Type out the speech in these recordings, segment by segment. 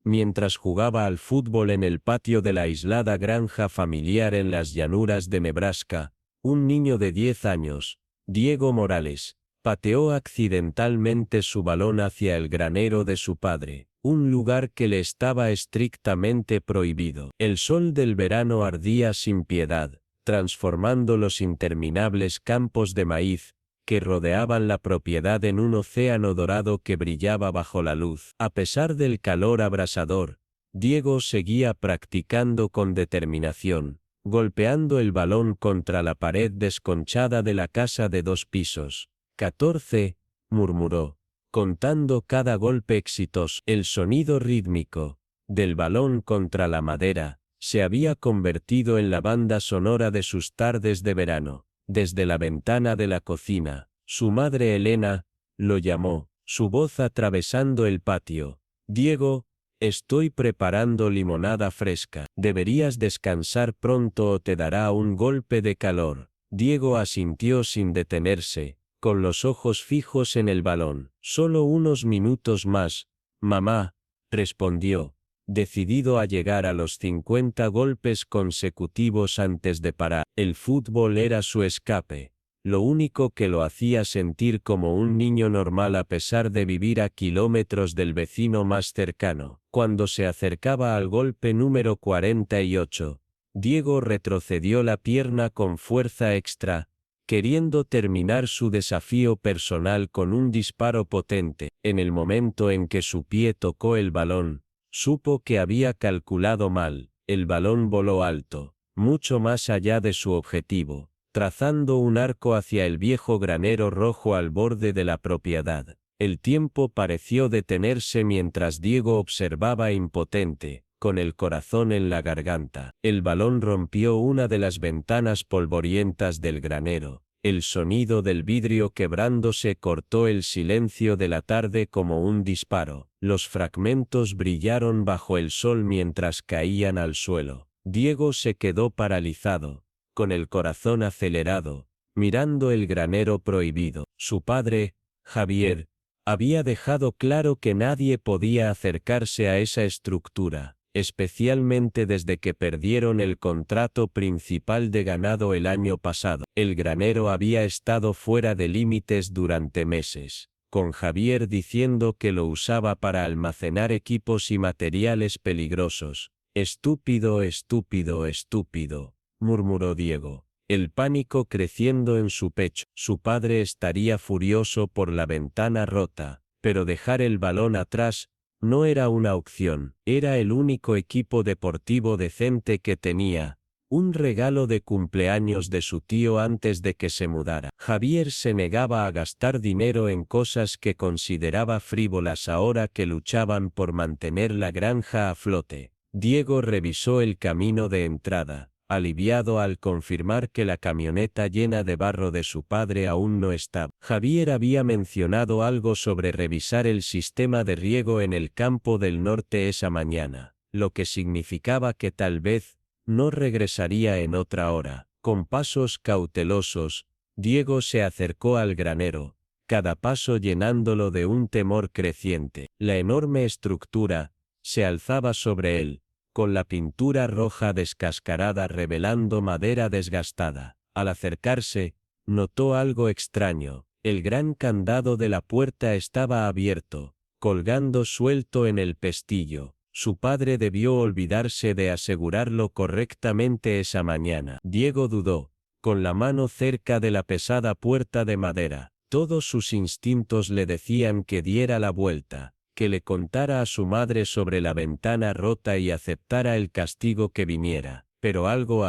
mientras jugaba al fútbol en el patio de la aislada granja familiar en las llanuras de Nebraska, un niño de 10 años, Diego Morales, pateó accidentalmente su balón hacia el granero de su padre, un lugar que le estaba estrictamente prohibido. El sol del verano ardía sin piedad, transformando los interminables campos de maíz que rodeaban la propiedad en un océano dorado que brillaba bajo la luz. A pesar del calor abrasador, Diego seguía practicando con determinación, golpeando el balón contra la pared desconchada de la casa de 2 pisos. 14, murmuró, contando cada golpe exitoso. El sonido rítmico del balón contra la madera se había convertido en la banda sonora de sus tardes de verano. Desde la ventana de la cocina, su madre Elena lo llamó, su voz atravesando el patio. Diego, estoy preparando limonada fresca. Deberías descansar pronto o te dará un golpe de calor. Diego asintió sin detenerse, con los ojos fijos en el balón. Solo unos minutos más, mamá, respondió, decidido a llegar a los 50 golpes consecutivos antes de parar. El fútbol era su escape, lo único que lo hacía sentir como un niño normal a pesar de vivir a kilómetros del vecino más cercano. Cuando se acercaba al golpe número 48, Diego retrocedió la pierna con fuerza extra, queriendo terminar su desafío personal con un disparo potente. En el momento en que su pie tocó el balón, supo que había calculado mal. El balón voló alto, mucho más allá de su objetivo, trazando un arco hacia el viejo granero rojo al borde de la propiedad. El tiempo pareció detenerse mientras Diego observaba impotente, con el corazón en la garganta. El balón rompió una de las ventanas polvorientas del granero. El sonido del vidrio quebrándose cortó el silencio de la tarde como un disparo. Los fragmentos brillaron bajo el sol mientras caían al suelo. Diego se quedó paralizado, con el corazón acelerado, mirando el granero prohibido. Su padre, Javier, había dejado claro que nadie podía acercarse a esa estructura, especialmente desde que perdieron el contrato principal de ganado el año pasado. El granero había estado fuera de límites durante meses, con Javier diciendo que lo usaba para almacenar equipos y materiales peligrosos. Estúpido, estúpido, estúpido, murmuró Diego, el pánico creciendo en su pecho. Su padre estaría furioso por la ventana rota, pero dejar el balón atrás no era una opción. Era el único equipo deportivo decente que tenía, un regalo de cumpleaños de su tío antes de que se mudara. Javier se negaba a gastar dinero en cosas que consideraba frívolas ahora que luchaban por mantener la granja a flote. Diego revisó el camino de entrada, aliviado al confirmar que la camioneta llena de barro de su padre aún no estaba. Javier había mencionado algo sobre revisar el sistema de riego en el campo del norte esa mañana, lo que significaba que tal vez no regresaría en otra hora. Con pasos cautelosos, Diego se acercó al granero, cada paso llenándolo de un temor creciente. La enorme estructura se alzaba sobre él, con la pintura roja descascarada revelando madera desgastada. Al acercarse, notó algo extraño. El gran candado de la puerta estaba abierto, colgando suelto en el pestillo. Su padre debió olvidarse de asegurarlo correctamente esa mañana. Diego dudó, con la mano cerca de la pesada puerta de madera. Todos sus instintos le decían que diera la vuelta, que le contara a su madre sobre la ventana rota y aceptara el castigo que viniera. Pero algo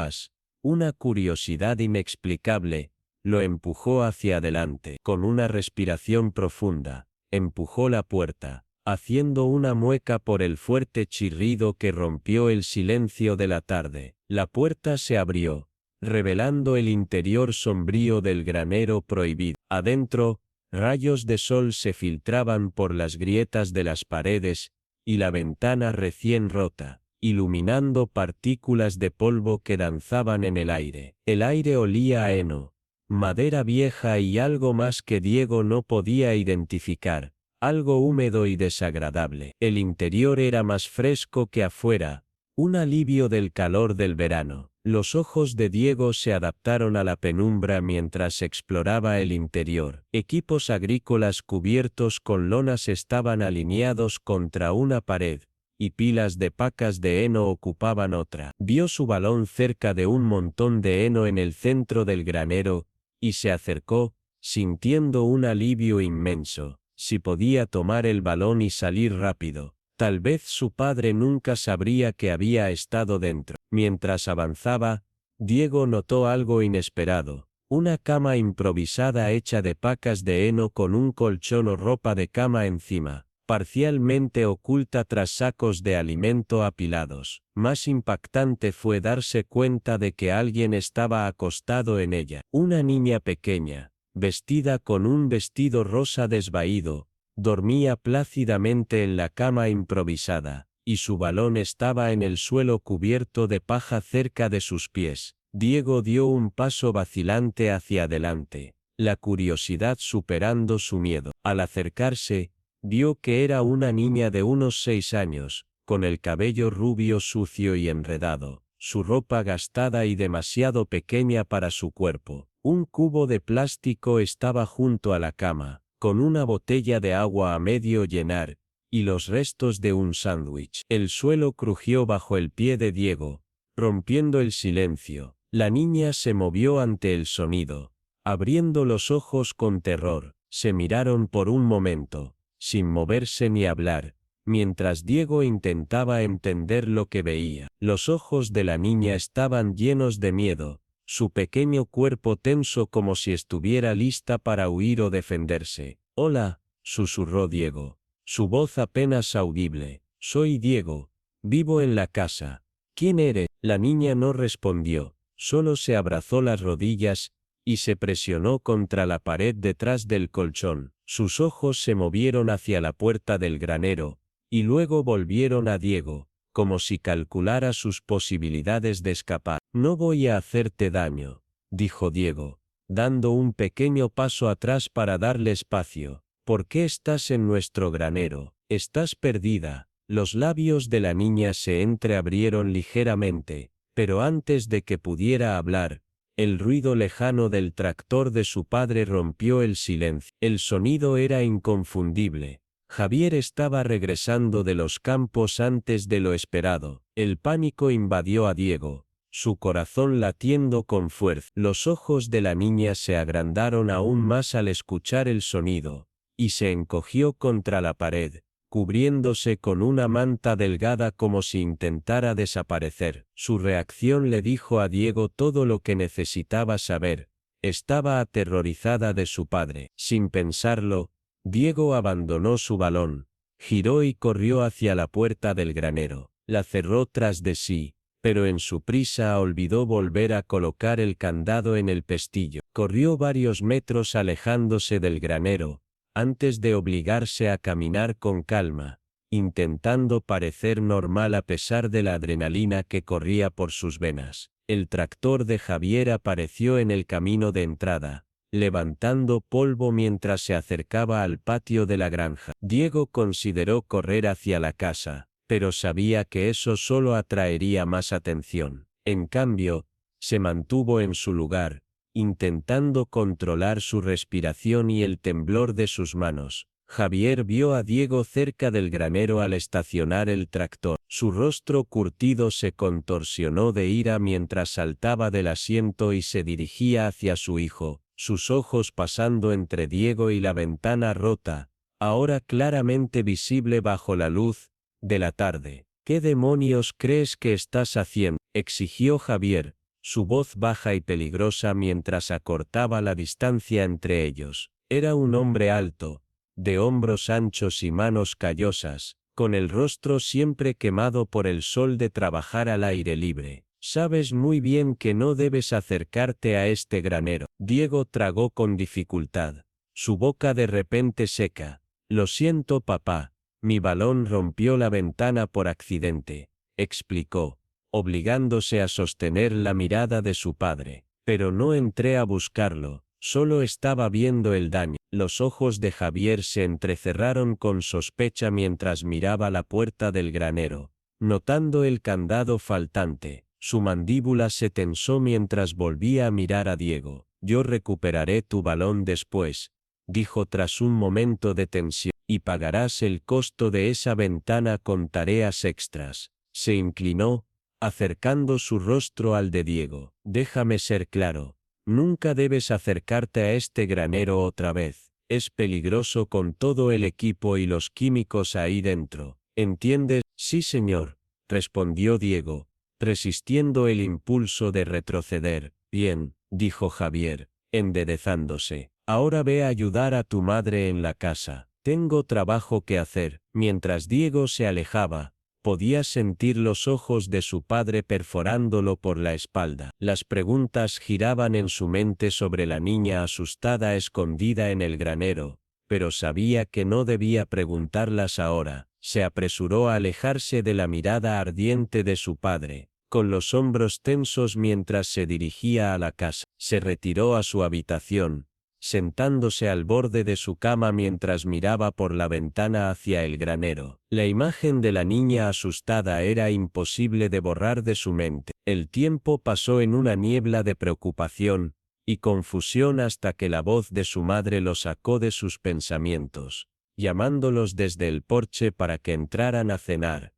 una curiosidad inexplicable, lo empujó hacia adelante. Con una respiración profunda, empujó la puerta, haciendo una mueca por el fuerte chirrido que rompió el silencio de la tarde. La puerta se abrió, revelando el interior sombrío del granero prohibido. Adentro, rayos de sol se filtraban por las grietas de las paredes, y la ventana recién rota, iluminando partículas de polvo que danzaban en el aire. El aire olía a heno, madera vieja y algo más que Diego no podía identificar, algo húmedo y desagradable. El interior era más fresco que afuera, un alivio del calor del verano. Los ojos de Diego se adaptaron a la penumbra mientras exploraba el interior. Equipos agrícolas cubiertos con lonas estaban alineados contra una pared, y pilas de pacas de heno ocupaban otra. Vio su balón cerca de un montón de heno en el centro del granero, y se acercó, sintiendo un alivio inmenso. Si podía tomar el balón y salir rápido, tal vez su padre nunca sabría que había estado dentro. Mientras avanzaba, Diego notó algo inesperado. Una cama improvisada hecha de pacas de heno con un colchón o ropa de cama encima, parcialmente oculta tras sacos de alimento apilados. Más impactante fue darse cuenta de que alguien estaba acostado en ella. Una niña pequeña, vestida con un vestido rosa desvaído, dormía plácidamente en la cama improvisada, y su balón estaba en el suelo cubierto de paja cerca de sus pies. Diego dio un paso vacilante hacia adelante, la curiosidad superando su miedo. Al acercarse, vio que era una niña de unos 6 años, con el cabello rubio sucio y enredado, su ropa gastada y demasiado pequeña para su cuerpo. Un cubo de plástico estaba junto a la cama, con una botella de agua a medio llenar, y los restos de un sándwich. El suelo crujió bajo el pie de Diego, rompiendo el silencio. La niña se movió ante el sonido, abriendo los ojos con terror. Se miraron por un momento, sin moverse ni hablar, mientras Diego intentaba entender lo que veía. Los ojos de la niña estaban llenos de miedo, su pequeño cuerpo tenso como si estuviera lista para huir o defenderse. «Hola», susurró Diego, su voz apenas audible. «Soy Diego. Vivo en la casa». «¿Quién eres?». La niña no respondió, solo se abrazó las rodillas, y se presionó contra la pared detrás del colchón. Sus ojos se movieron hacia la puerta del granero, y luego volvieron a Diego, como si calculara sus posibilidades de escapar. «No voy a hacerte daño», dijo Diego, dando un pequeño paso atrás para darle espacio. «¿Por qué estás en nuestro granero? Estás perdida». Los labios de la niña se entreabrieron ligeramente, pero antes de que pudiera hablar, el ruido lejano del tractor de su padre rompió el silencio. El sonido era inconfundible. Javier estaba regresando de los campos antes de lo esperado. El pánico invadió a Diego, su corazón latiendo con fuerza. Los ojos de la niña se agrandaron aún más al escuchar el sonido, y se encogió contra la pared, cubriéndose con una manta delgada como si intentara desaparecer. Su reacción le dijo a Diego todo lo que necesitaba saber. Estaba aterrorizada de su padre. Sin pensarlo, Diego abandonó su balón, giró y corrió hacia la puerta del granero. La cerró tras de sí, pero en su prisa olvidó volver a colocar el candado en el pestillo. Corrió varios metros alejándose del granero, antes de obligarse a caminar con calma, intentando parecer normal a pesar de la adrenalina que corría por sus venas. El tractor de Javier apareció en el camino de entrada, levantando polvo mientras se acercaba al patio de la granja. Diego consideró correr hacia la casa, pero sabía que eso solo atraería más atención. En cambio, se mantuvo en su lugar, intentando controlar su respiración y el temblor de sus manos. Javier vio a Diego cerca del granero al estacionar el tractor. Su rostro curtido se contorsionó de ira mientras saltaba del asiento y se dirigía hacia su hijo, sus ojos pasando entre Diego y la ventana rota, ahora claramente visible bajo la luz de la tarde. «¿Qué demonios crees que estás haciendo?», exigió Javier, su voz baja y peligrosa mientras acortaba la distancia entre ellos. Era un hombre alto, de hombros anchos y manos callosas, con el rostro siempre quemado por el sol de trabajar al aire libre. «Sabes muy bien que no debes acercarte a este granero». Diego tragó con dificultad, su boca de repente seca. «Lo siento, papá, mi balón rompió la ventana por accidente», explicó, obligándose a sostener la mirada de su padre. «Pero no entré a buscarlo, Solo estaba viendo el daño. Los ojos de Javier se entrecerraron con sospecha mientras miraba la puerta del granero. Notando el candado faltante, su mandíbula se tensó mientras volvía a mirar a Diego. Yo recuperaré tu balón después, dijo tras un momento de tensión, y pagarás el costo de esa ventana con tareas extras. Se inclinó, acercando su rostro al de Diego. Déjame ser claro. Nunca debes acercarte a este granero otra vez. Es peligroso con todo el equipo y los químicos ahí dentro. ¿Entiendes? Sí, señor, respondió Diego, resistiendo el impulso de retroceder. Bien, dijo Javier, enderezándose. Ahora ve a ayudar a tu madre en la casa. Tengo trabajo que hacer. Mientras Diego se alejaba, podía sentir los ojos de su padre perforándolo por la espalda. Las preguntas giraban en su mente sobre la niña asustada escondida en el granero, pero sabía que no debía preguntarlas ahora. Se apresuró a alejarse de la mirada ardiente de su padre, con los hombros tensos mientras se dirigía a la casa. Se retiró a su habitación, sentándose al borde de su cama mientras miraba por la ventana hacia el granero. La imagen de la niña asustada era imposible de borrar de su mente. El tiempo pasó en una niebla de preocupación y confusión hasta que la voz de su madre lo sacó de sus pensamientos, llamándolos desde el porche para que entraran a cenar.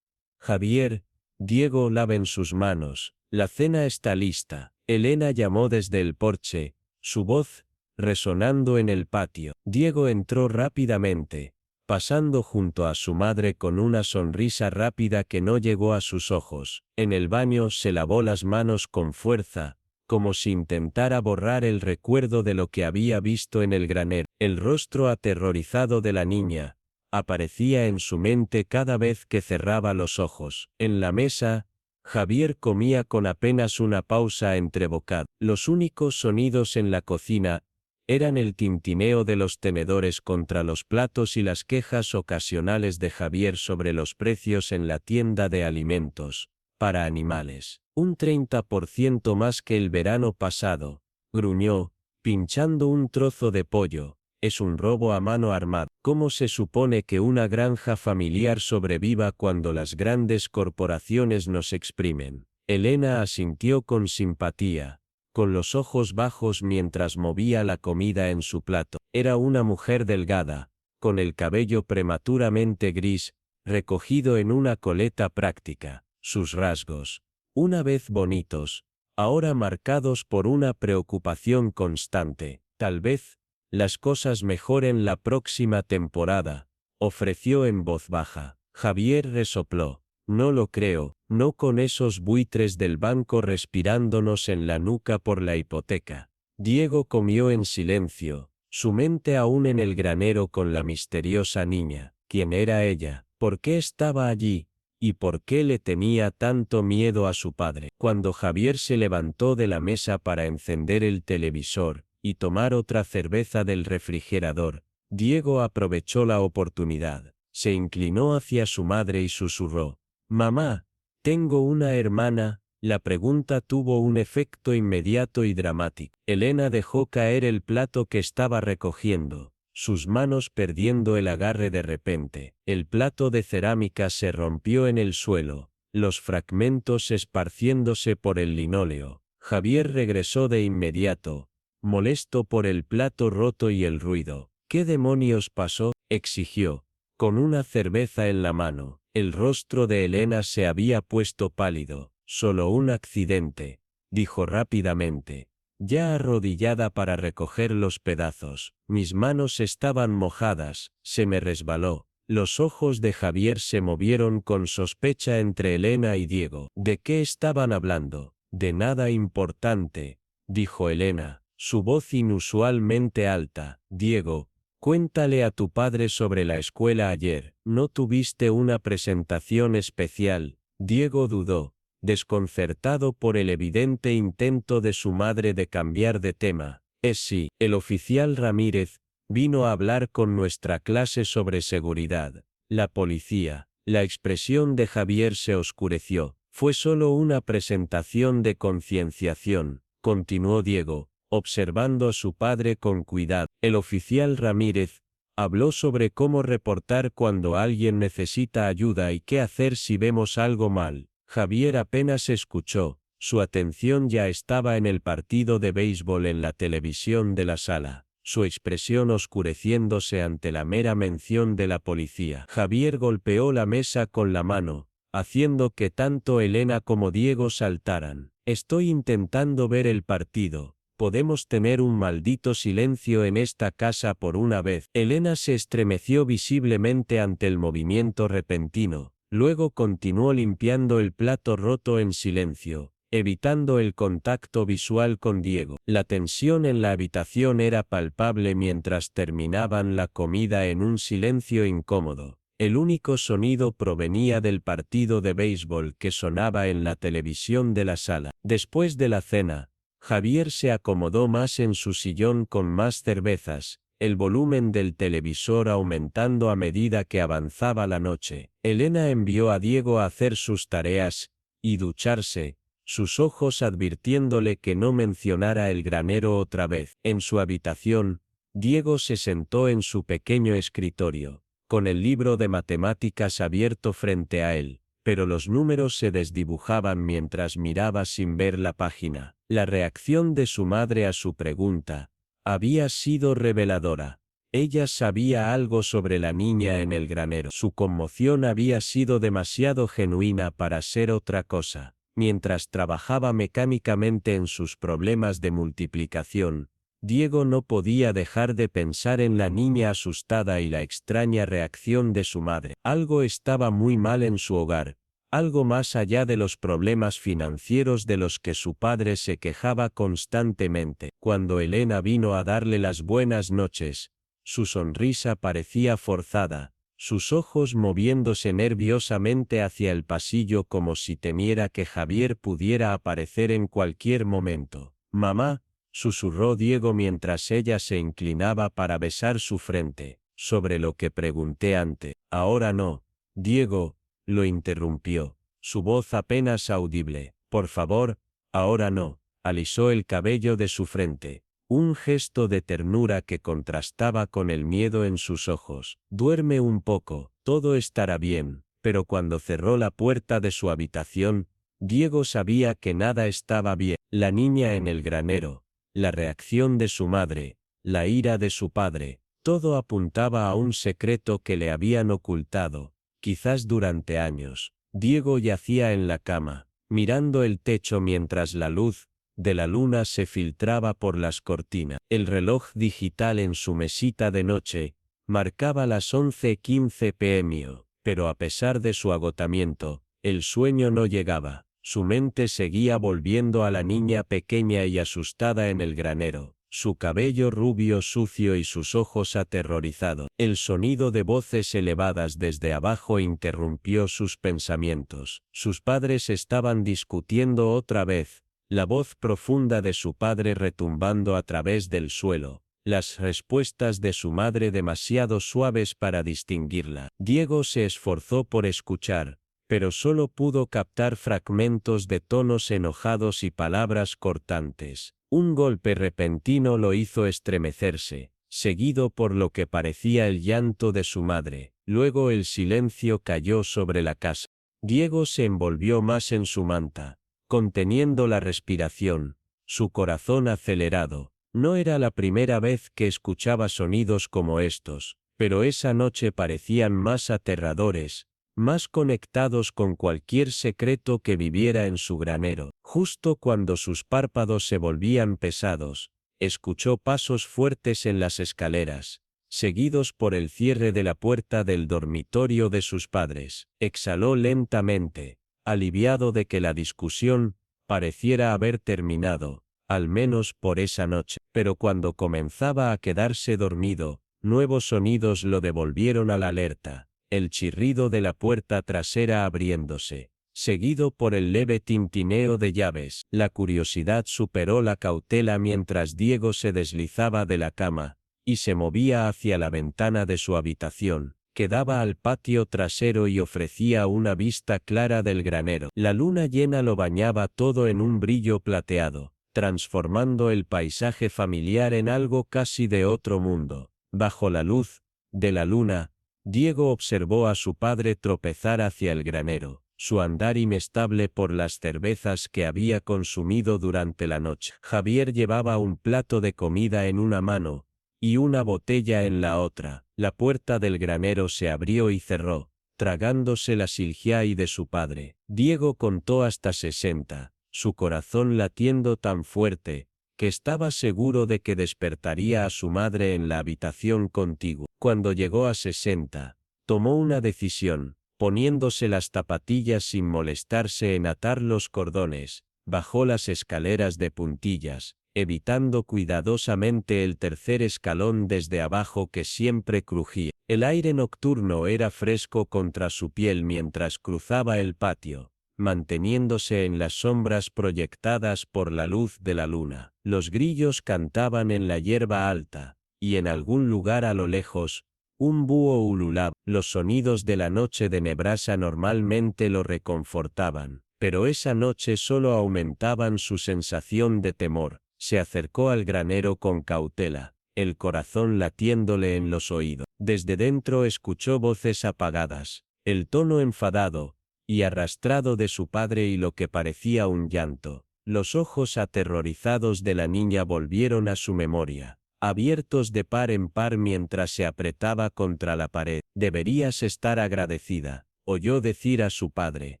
Javier, Diego, laven sus manos, la cena está lista. Elena llamó desde el porche, su voz resonando en el patio. Diego entró rápidamente, pasando junto a su madre con una sonrisa rápida que no llegó a sus ojos. En el baño se lavó las manos con fuerza, como si intentara borrar el recuerdo de lo que había visto en el granero. El rostro aterrorizado de la niña aparecía en su mente cada vez que cerraba los ojos. En la mesa, Javier comía con apenas una pausa entre bocados. Los únicos sonidos en la cocina eran el tintineo de los tenedores contra los platos y las quejas ocasionales de Javier sobre los precios en la tienda de alimentos para animales. Un 30% más que el verano pasado, gruñó, pinchando un trozo de pollo. Es un robo a mano armada. ¿Cómo se supone que una granja familiar sobreviva cuando las grandes corporaciones nos exprimen? Elena asintió con simpatía, con los ojos bajos mientras movía la comida en su plato. Era una mujer delgada, con el cabello prematuramente gris, recogido en una coleta práctica. Sus rasgos, una vez bonitos, ahora marcados por una preocupación constante. Tal vez las cosas mejoren la próxima temporada, ofreció en voz baja. Javier resopló. No lo creo, no con esos buitres del banco respirándonos en la nuca por la hipoteca. Diego comió en silencio, su mente aún en el granero con la misteriosa niña. ¿Quién era ella? ¿Por qué estaba allí? ¿Y por qué le tenía tanto miedo a su padre? Cuando Javier se levantó de la mesa para encender el televisor y tomar otra cerveza del refrigerador, Diego aprovechó la oportunidad. Se inclinó hacia su madre y susurró: «Mamá, tengo una hermana». La pregunta tuvo un efecto inmediato y dramático. Elena dejó caer el plato que estaba recogiendo, sus manos perdiendo el agarre de repente. El plato de cerámica se rompió en el suelo, los fragmentos esparciéndose por el linóleo. Javier regresó de inmediato, molesto por el plato roto y el ruido. «¿Qué demonios pasó?», exigió, con una cerveza en la mano. El rostro de Elena se había puesto pálido. «Solo un accidente», dijo rápidamente, ya arrodillada para recoger los pedazos. «Mis manos estaban mojadas, se me resbaló». Los ojos de Javier se movieron con sospecha entre Elena y Diego. ¿De qué estaban hablando? «De nada importante», dijo Elena, su voz inusualmente alta. «Diego, cuéntale a tu padre sobre la escuela ayer. ¿No tuviste una presentación especial?» Diego dudó, desconcertado por el evidente intento de su madre de cambiar de tema. Sí, el oficial Ramírez vino a hablar con nuestra clase sobre seguridad. La policía. La expresión de Javier se oscureció. «Fue solo una presentación de concienciación», continuó Diego, observando a su padre con cuidado. El oficial Ramírez habló sobre cómo reportar cuando alguien necesita ayuda y qué hacer si vemos algo mal. Javier apenas escuchó, su atención ya estaba en el partido de béisbol en la televisión de la sala, su expresión oscureciéndose ante la mera mención de la policía. Javier golpeó la mesa con la mano, haciendo que tanto Elena como Diego saltaran. Estoy intentando ver el partido. Podemos tener un maldito silencio en esta casa por una vez. Elena se estremeció visiblemente ante el movimiento repentino, luego continuó limpiando el plato roto en silencio, evitando el contacto visual con Diego. La tensión en la habitación era palpable mientras terminaban la comida en un silencio incómodo. El único sonido provenía del partido de béisbol que sonaba en la televisión de la sala. Después de la cena, Javier se acomodó más en su sillón con más cervezas, el volumen del televisor aumentando a medida que avanzaba la noche. Elena envió a Diego a hacer sus tareas y ducharse, sus ojos advirtiéndole que no mencionara el granero otra vez. En su habitación, Diego se sentó en su pequeño escritorio, con el libro de matemáticas abierto frente a él, pero los números se desdibujaban mientras miraba sin ver la página. La reacción de su madre a su pregunta había sido reveladora. Ella sabía algo sobre la niña en el granero. Su conmoción había sido demasiado genuina para ser otra cosa. Mientras trabajaba mecánicamente en sus problemas de multiplicación, Diego no podía dejar de pensar en la niña asustada y la extraña reacción de su madre. Algo estaba muy mal en su hogar, algo más allá de los problemas financieros de los que su padre se quejaba constantemente. Cuando Elena vino a darle las buenas noches, su sonrisa parecía forzada, sus ojos moviéndose nerviosamente hacia el pasillo como si temiera que Javier pudiera aparecer en cualquier momento. «Mamá», susurró Diego mientras ella se inclinaba para besar su frente, «sobre lo que pregunté antes». «Ahora no, Diego», lo interrumpió, su voz apenas audible. «Por favor, ahora no». Alisó el cabello de su frente, un gesto de ternura que contrastaba con el miedo en sus ojos. «Duerme un poco, todo estará bien». Pero cuando cerró la puerta de su habitación, Diego sabía que nada estaba bien. La niña en el granero, la reacción de su madre, la ira de su padre, todo apuntaba a un secreto que le habían ocultado, quizás durante años. Diego yacía en la cama, mirando el techo mientras la luz de la luna se filtraba por las cortinas. El reloj digital en su mesita de noche marcaba las 11:15 p.m., pero a pesar de su agotamiento, el sueño no llegaba. Su mente seguía volviendo a la niña pequeña y asustada en el granero, su cabello rubio sucio y sus ojos aterrorizados. El sonido de voces elevadas desde abajo interrumpió sus pensamientos. Sus padres estaban discutiendo otra vez, la voz profunda de su padre retumbando a través del suelo, las respuestas de su madre demasiado suaves para distinguirla. Diego se esforzó por escuchar, pero solo pudo captar fragmentos de tonos enojados y palabras cortantes. Un golpe repentino lo hizo estremecerse, seguido por lo que parecía el llanto de su madre. Luego el silencio cayó sobre la casa. Diego se envolvió más en su manta, conteniendo la respiración, su corazón acelerado. No era la primera vez que escuchaba sonidos como estos, pero esa noche parecían más aterradores, más conectados con cualquier secreto que viviera en su granero. Justo cuando sus párpados se volvían pesados, escuchó pasos fuertes en las escaleras, seguidos por el cierre de la puerta del dormitorio de sus padres. Exhaló lentamente, aliviado de que la discusión pareciera haber terminado, al menos por esa noche. Pero cuando comenzaba a quedarse dormido, nuevos sonidos lo devolvieron a la alerta. El chirrido de la puerta trasera abriéndose, seguido por el leve tintineo de llaves. La curiosidad superó la cautela mientras Diego se deslizaba de la cama y se movía hacia la ventana de su habitación, que daba al patio trasero y ofrecía una vista clara del granero. La luna llena lo bañaba todo en un brillo plateado, transformando el paisaje familiar en algo casi de otro mundo. Bajo la luz de la luna, Diego observó a su padre tropezar hacia el granero, su andar inestable por las cervezas que había consumido durante la noche. Javier llevaba un plato de comida en una mano y una botella en la otra. La puerta del granero se abrió y cerró, tragándose la Silgiai de su padre. Diego contó hasta 60, su corazón latiendo tan fuerte, que estaba seguro de que despertaría a su madre en la habitación contigua. Cuando llegó a 60, tomó una decisión, poniéndose las zapatillas sin molestarse en atar los cordones, bajó las escaleras de puntillas, evitando cuidadosamente el tercer escalón desde abajo que siempre crujía. El aire nocturno era fresco contra su piel mientras cruzaba el patio, manteniéndose en las sombras proyectadas por la luz de la luna. Los grillos cantaban en la hierba alta, y en algún lugar a lo lejos, un búho ululaba. Los sonidos de la noche de Nebraska normalmente lo reconfortaban, pero esa noche solo aumentaban su sensación de temor. Se acercó al granero con cautela, el corazón latiéndole en los oídos. Desde dentro escuchó voces apagadas, el tono enfadado y arrastrado de su padre y lo que parecía un llanto. Los ojos aterrorizados de la niña volvieron a su memoria, abiertos de par en par mientras se apretaba contra la pared. «Deberías estar agradecida», oyó decir a su padre,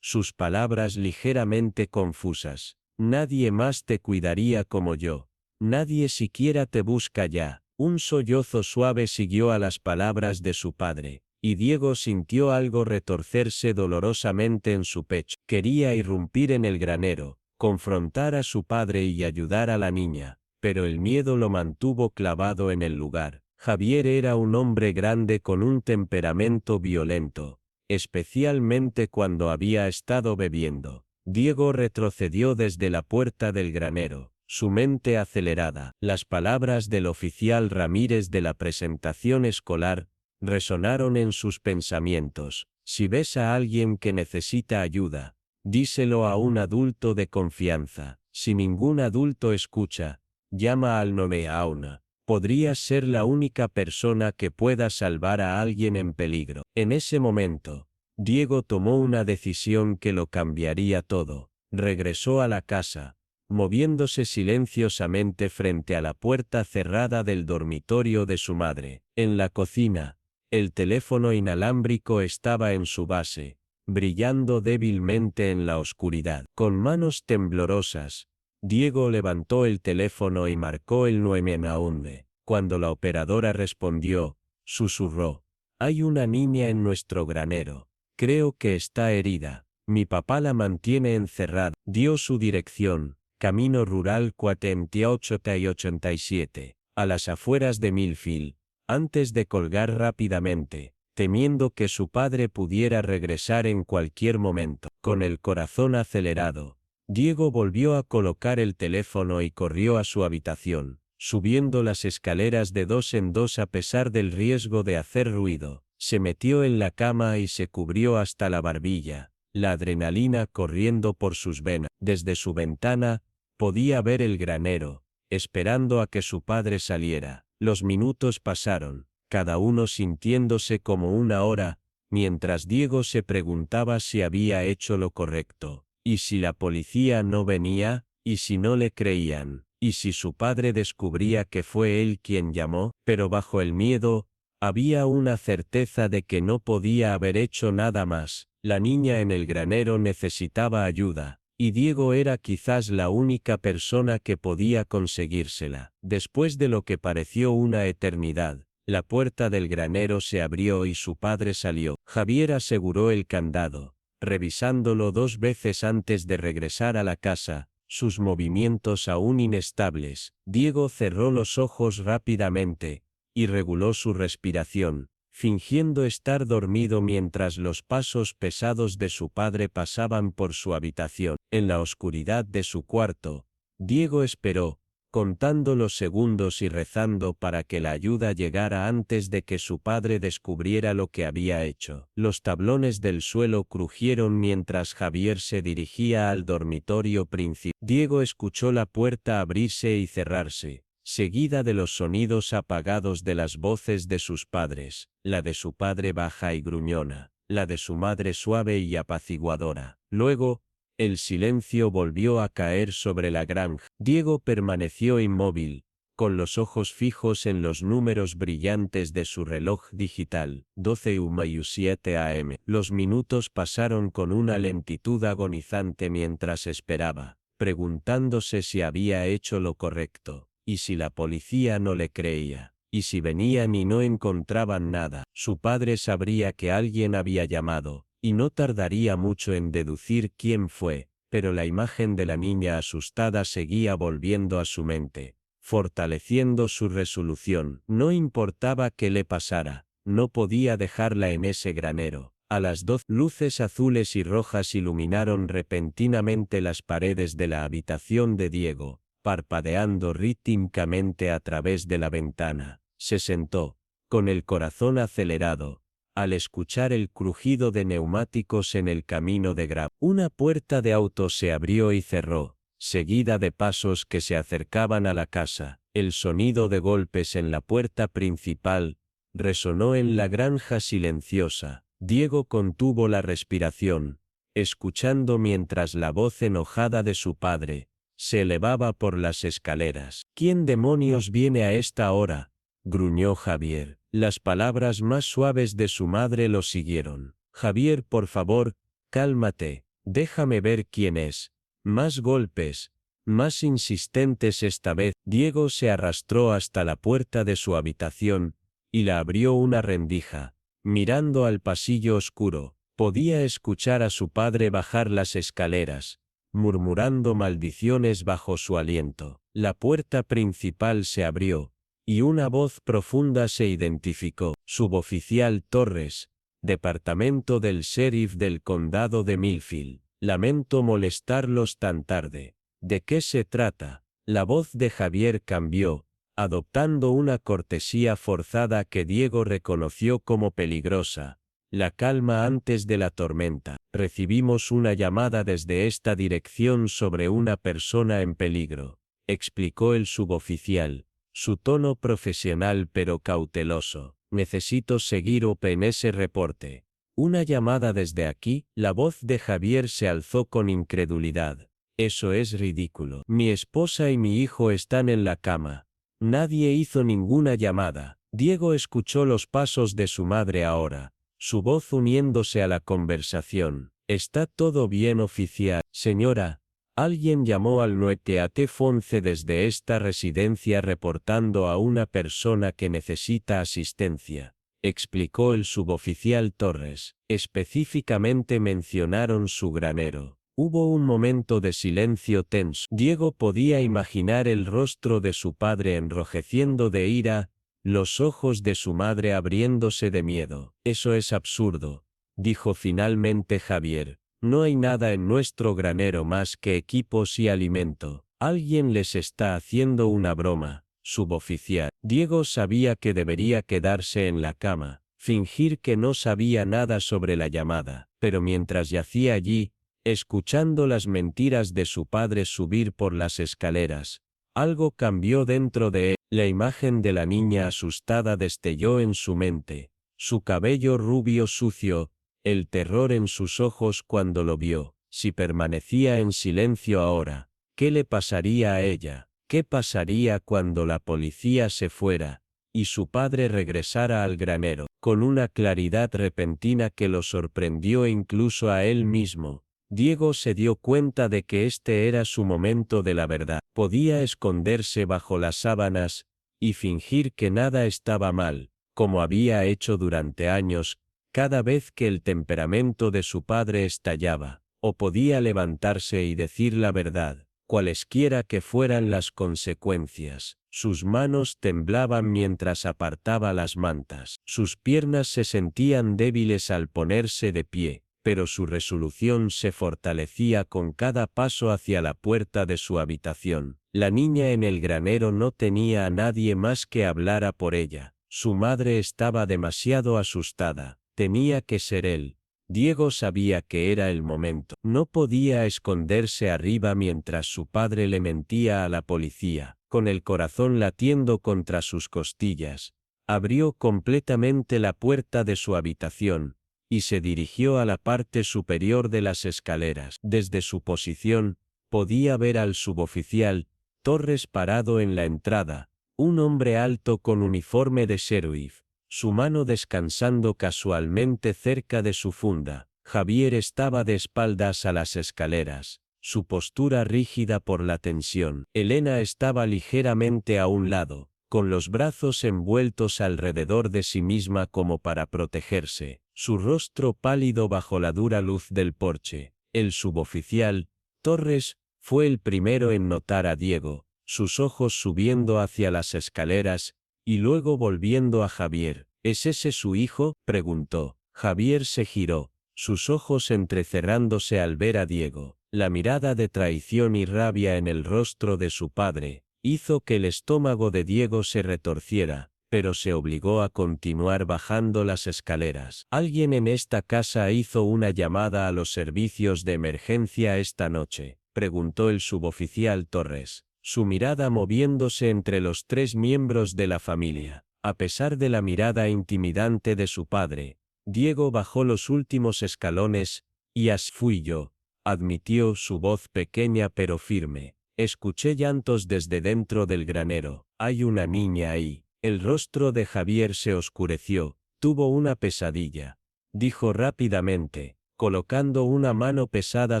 sus palabras ligeramente confusas. «Nadie más te cuidaría como yo. Nadie siquiera te busca ya». Un sollozo suave siguió a las palabras de su padre, y Diego sintió algo retorcerse dolorosamente en su pecho. Quería irrumpir en el granero, confrontar a su padre y ayudar a la niña, pero el miedo lo mantuvo clavado en el lugar. Javier era un hombre grande con un temperamento violento, especialmente cuando había estado bebiendo. Diego retrocedió desde la puerta del granero, su mente acelerada. Las palabras del oficial Ramírez de la presentación escolar resonaron en sus pensamientos. Si ves a alguien que necesita ayuda, díselo a un adulto de confianza. Si ningún adulto escucha, llama al 911. Podrías ser la única persona que pueda salvar a alguien en peligro. En ese momento, Diego tomó una decisión que lo cambiaría todo. Regresó a la casa, moviéndose silenciosamente frente a la puerta cerrada del dormitorio de su madre. En la cocina, el teléfono inalámbrico estaba en su base, brillando débilmente en la oscuridad. Con manos temblorosas, Diego levantó el teléfono y marcó el 911. Cuando la operadora respondió, susurró: «Hay una niña en nuestro granero. Creo que está herida. Mi papá la mantiene encerrada». Dio su dirección: Camino Rural 48 y 87, a las afueras de Millfield, antes de colgar rápidamente, temiendo que su padre pudiera regresar en cualquier momento. Con el corazón acelerado, Diego volvió a colocar el teléfono y corrió a su habitación, subiendo las escaleras de dos en dos a pesar del riesgo de hacer ruido. Se metió en la cama y se cubrió hasta la barbilla, la adrenalina corriendo por sus venas. Desde su ventana, podía ver el granero, esperando a que su padre saliera. Los minutos pasaron, cada uno sintiéndose como una hora, mientras Diego se preguntaba si había hecho lo correcto. ¿Y si la policía no venía? ¿Y si no le creían? ¿Y si su padre descubría que fue él quien llamó? Pero bajo el miedo, había una certeza de que no podía haber hecho nada más. La niña en el granero necesitaba ayuda, y Diego era quizás la única persona que podía conseguírsela. Después de lo que pareció una eternidad, la puerta del granero se abrió y su padre salió. Javier aseguró el candado, revisándolo 2 veces antes de regresar a la casa, sus movimientos aún inestables. Diego cerró los ojos rápidamente y reguló su respiración, fingiendo estar dormido mientras los pasos pesados de su padre pasaban por su habitación. En la oscuridad de su cuarto, Diego esperó, contando los segundos y rezando para que la ayuda llegara antes de que su padre descubriera lo que había hecho. Los tablones del suelo crujieron mientras Javier se dirigía al dormitorio principal. Diego escuchó la puerta abrirse y cerrarse, seguida de los sonidos apagados de las voces de sus padres, la de su padre baja y gruñona, la de su madre suave y apaciguadora. Luego, el silencio volvió a caer sobre la granja. Diego permaneció inmóvil, con los ojos fijos en los números brillantes de su reloj digital. 12:07 am. Los minutos pasaron con una lentitud agonizante mientras esperaba, preguntándose si había hecho lo correcto, y si la policía no le creía, y si venían y no encontraban nada. Su padre sabría que alguien había llamado, y no tardaría mucho en deducir quién fue, pero la imagen de la niña asustada seguía volviendo a su mente, fortaleciendo su resolución. No importaba qué le pasara, no podía dejarla en ese granero. A las 12, luces azules y rojas iluminaron repentinamente las paredes de la habitación de Diego, parpadeando rítmicamente a través de la ventana. Se sentó, con el corazón acelerado, al escuchar el crujido de neumáticos en el camino de grava. Una puerta de auto se abrió y cerró, seguida de pasos que se acercaban a la casa. El sonido de golpes en la puerta principal resonó en la granja silenciosa. Diego contuvo la respiración, escuchando mientras la voz enojada de su padre se elevaba por las escaleras. ¿Quién demonios viene a esta hora?, gruñó Javier. Las palabras más suaves de su madre lo siguieron. Javier, por favor, cálmate, déjame ver quién es. Más golpes, más insistentes esta vez. Diego se arrastró hasta la puerta de su habitación, y la abrió una rendija. Mirando al pasillo oscuro, podía escuchar a su padre bajar las escaleras, murmurando maldiciones bajo su aliento. La puerta principal se abrió, y una voz profunda se identificó. Suboficial Torres, departamento del sheriff del condado de Millfield. Lamento molestarlos tan tarde. ¿De qué se trata? La voz de Javier cambió, adoptando una cortesía forzada que Diego reconoció como peligrosa. La calma antes de la tormenta. Recibimos una llamada desde esta dirección sobre una persona en peligro, explicó el suboficial, su tono profesional pero cauteloso. Necesito seguir en ese reporte. ¿Una llamada desde aquí? La voz de Javier se alzó con incredulidad. Eso es ridículo. Mi esposa y mi hijo están en la cama. Nadie hizo ninguna llamada. Diego escuchó los pasos de su madre ahora, su voz uniéndose a la conversación. ¿Está todo bien, oficial? Señora, alguien llamó al 911 desde esta residencia reportando a una persona que necesita asistencia, explicó el suboficial Torres. Específicamente mencionaron su granero. Hubo un momento de silencio tenso. Diego podía imaginar el rostro de su padre enrojeciendo de ira, los ojos de su madre abriéndose de miedo. Eso es absurdo, dijo finalmente Javier. No hay nada en nuestro granero más que equipos y alimento. Alguien les está haciendo una broma, suboficial. Diego sabía que debería quedarse en la cama, fingir que no sabía nada sobre la llamada, pero mientras yacía allí, escuchando las mentiras de su padre subir por las escaleras, algo cambió dentro de él. La imagen de la niña asustada destelló en su mente, su cabello rubio sucio, el terror en sus ojos cuando lo vio. Si permanecía en silencio ahora, ¿qué le pasaría a ella? ¿Qué pasaría cuando la policía se fuera y su padre regresara al granero? Con una claridad repentina que lo sorprendió incluso a él mismo, Diego se dio cuenta de que este era su momento de la verdad. Podía esconderse bajo las sábanas y fingir que nada estaba mal, como había hecho durante años, cada vez que el temperamento de su padre estallaba, o podía levantarse y decir la verdad, cualesquiera que fueran las consecuencias. Sus manos temblaban mientras apartaba las mantas. Sus piernas se sentían débiles al ponerse de pie, pero su resolución se fortalecía con cada paso hacia la puerta de su habitación. La niña en el granero no tenía a nadie más que hablara por ella. Su madre estaba demasiado asustada. Tenía que ser él. Diego sabía que era el momento. No podía esconderse arriba mientras su padre le mentía a la policía. Con el corazón latiendo contra sus costillas, abrió completamente la puerta de su habitación y se dirigió a la parte superior de las escaleras. Desde su posición, podía ver al suboficial Torres parado en la entrada, un hombre alto con uniforme de sheriff, su mano descansando casualmente cerca de su funda. Javier estaba de espaldas a las escaleras, su postura rígida por la tensión. Elena estaba ligeramente a un lado, con los brazos envueltos alrededor de sí misma como para protegerse, su rostro pálido bajo la dura luz del porche. El suboficial, Torres, fue el primero en notar a Diego, sus ojos subiendo hacia las escaleras, y luego volviendo a Javier. ¿Es ese su hijo?, preguntó. Javier se giró, sus ojos entrecerrándose al ver a Diego. La mirada de traición y rabia en el rostro de su padre hizo que el estómago de Diego se retorciera, pero se obligó a continuar bajando las escaleras. ¿Alguien en esta casa hizo una llamada a los servicios de emergencia esta noche?, preguntó el suboficial Torres, su mirada moviéndose entre los tres miembros de la familia. A pesar de la mirada intimidante de su padre, Diego bajó los últimos escalones, y así fui yo, admitió, su voz pequeña pero firme. Escuché llantos desde dentro del granero. Hay una niña ahí. El rostro de Javier se oscureció. Tuvo una pesadilla, dijo rápidamente, colocando una mano pesada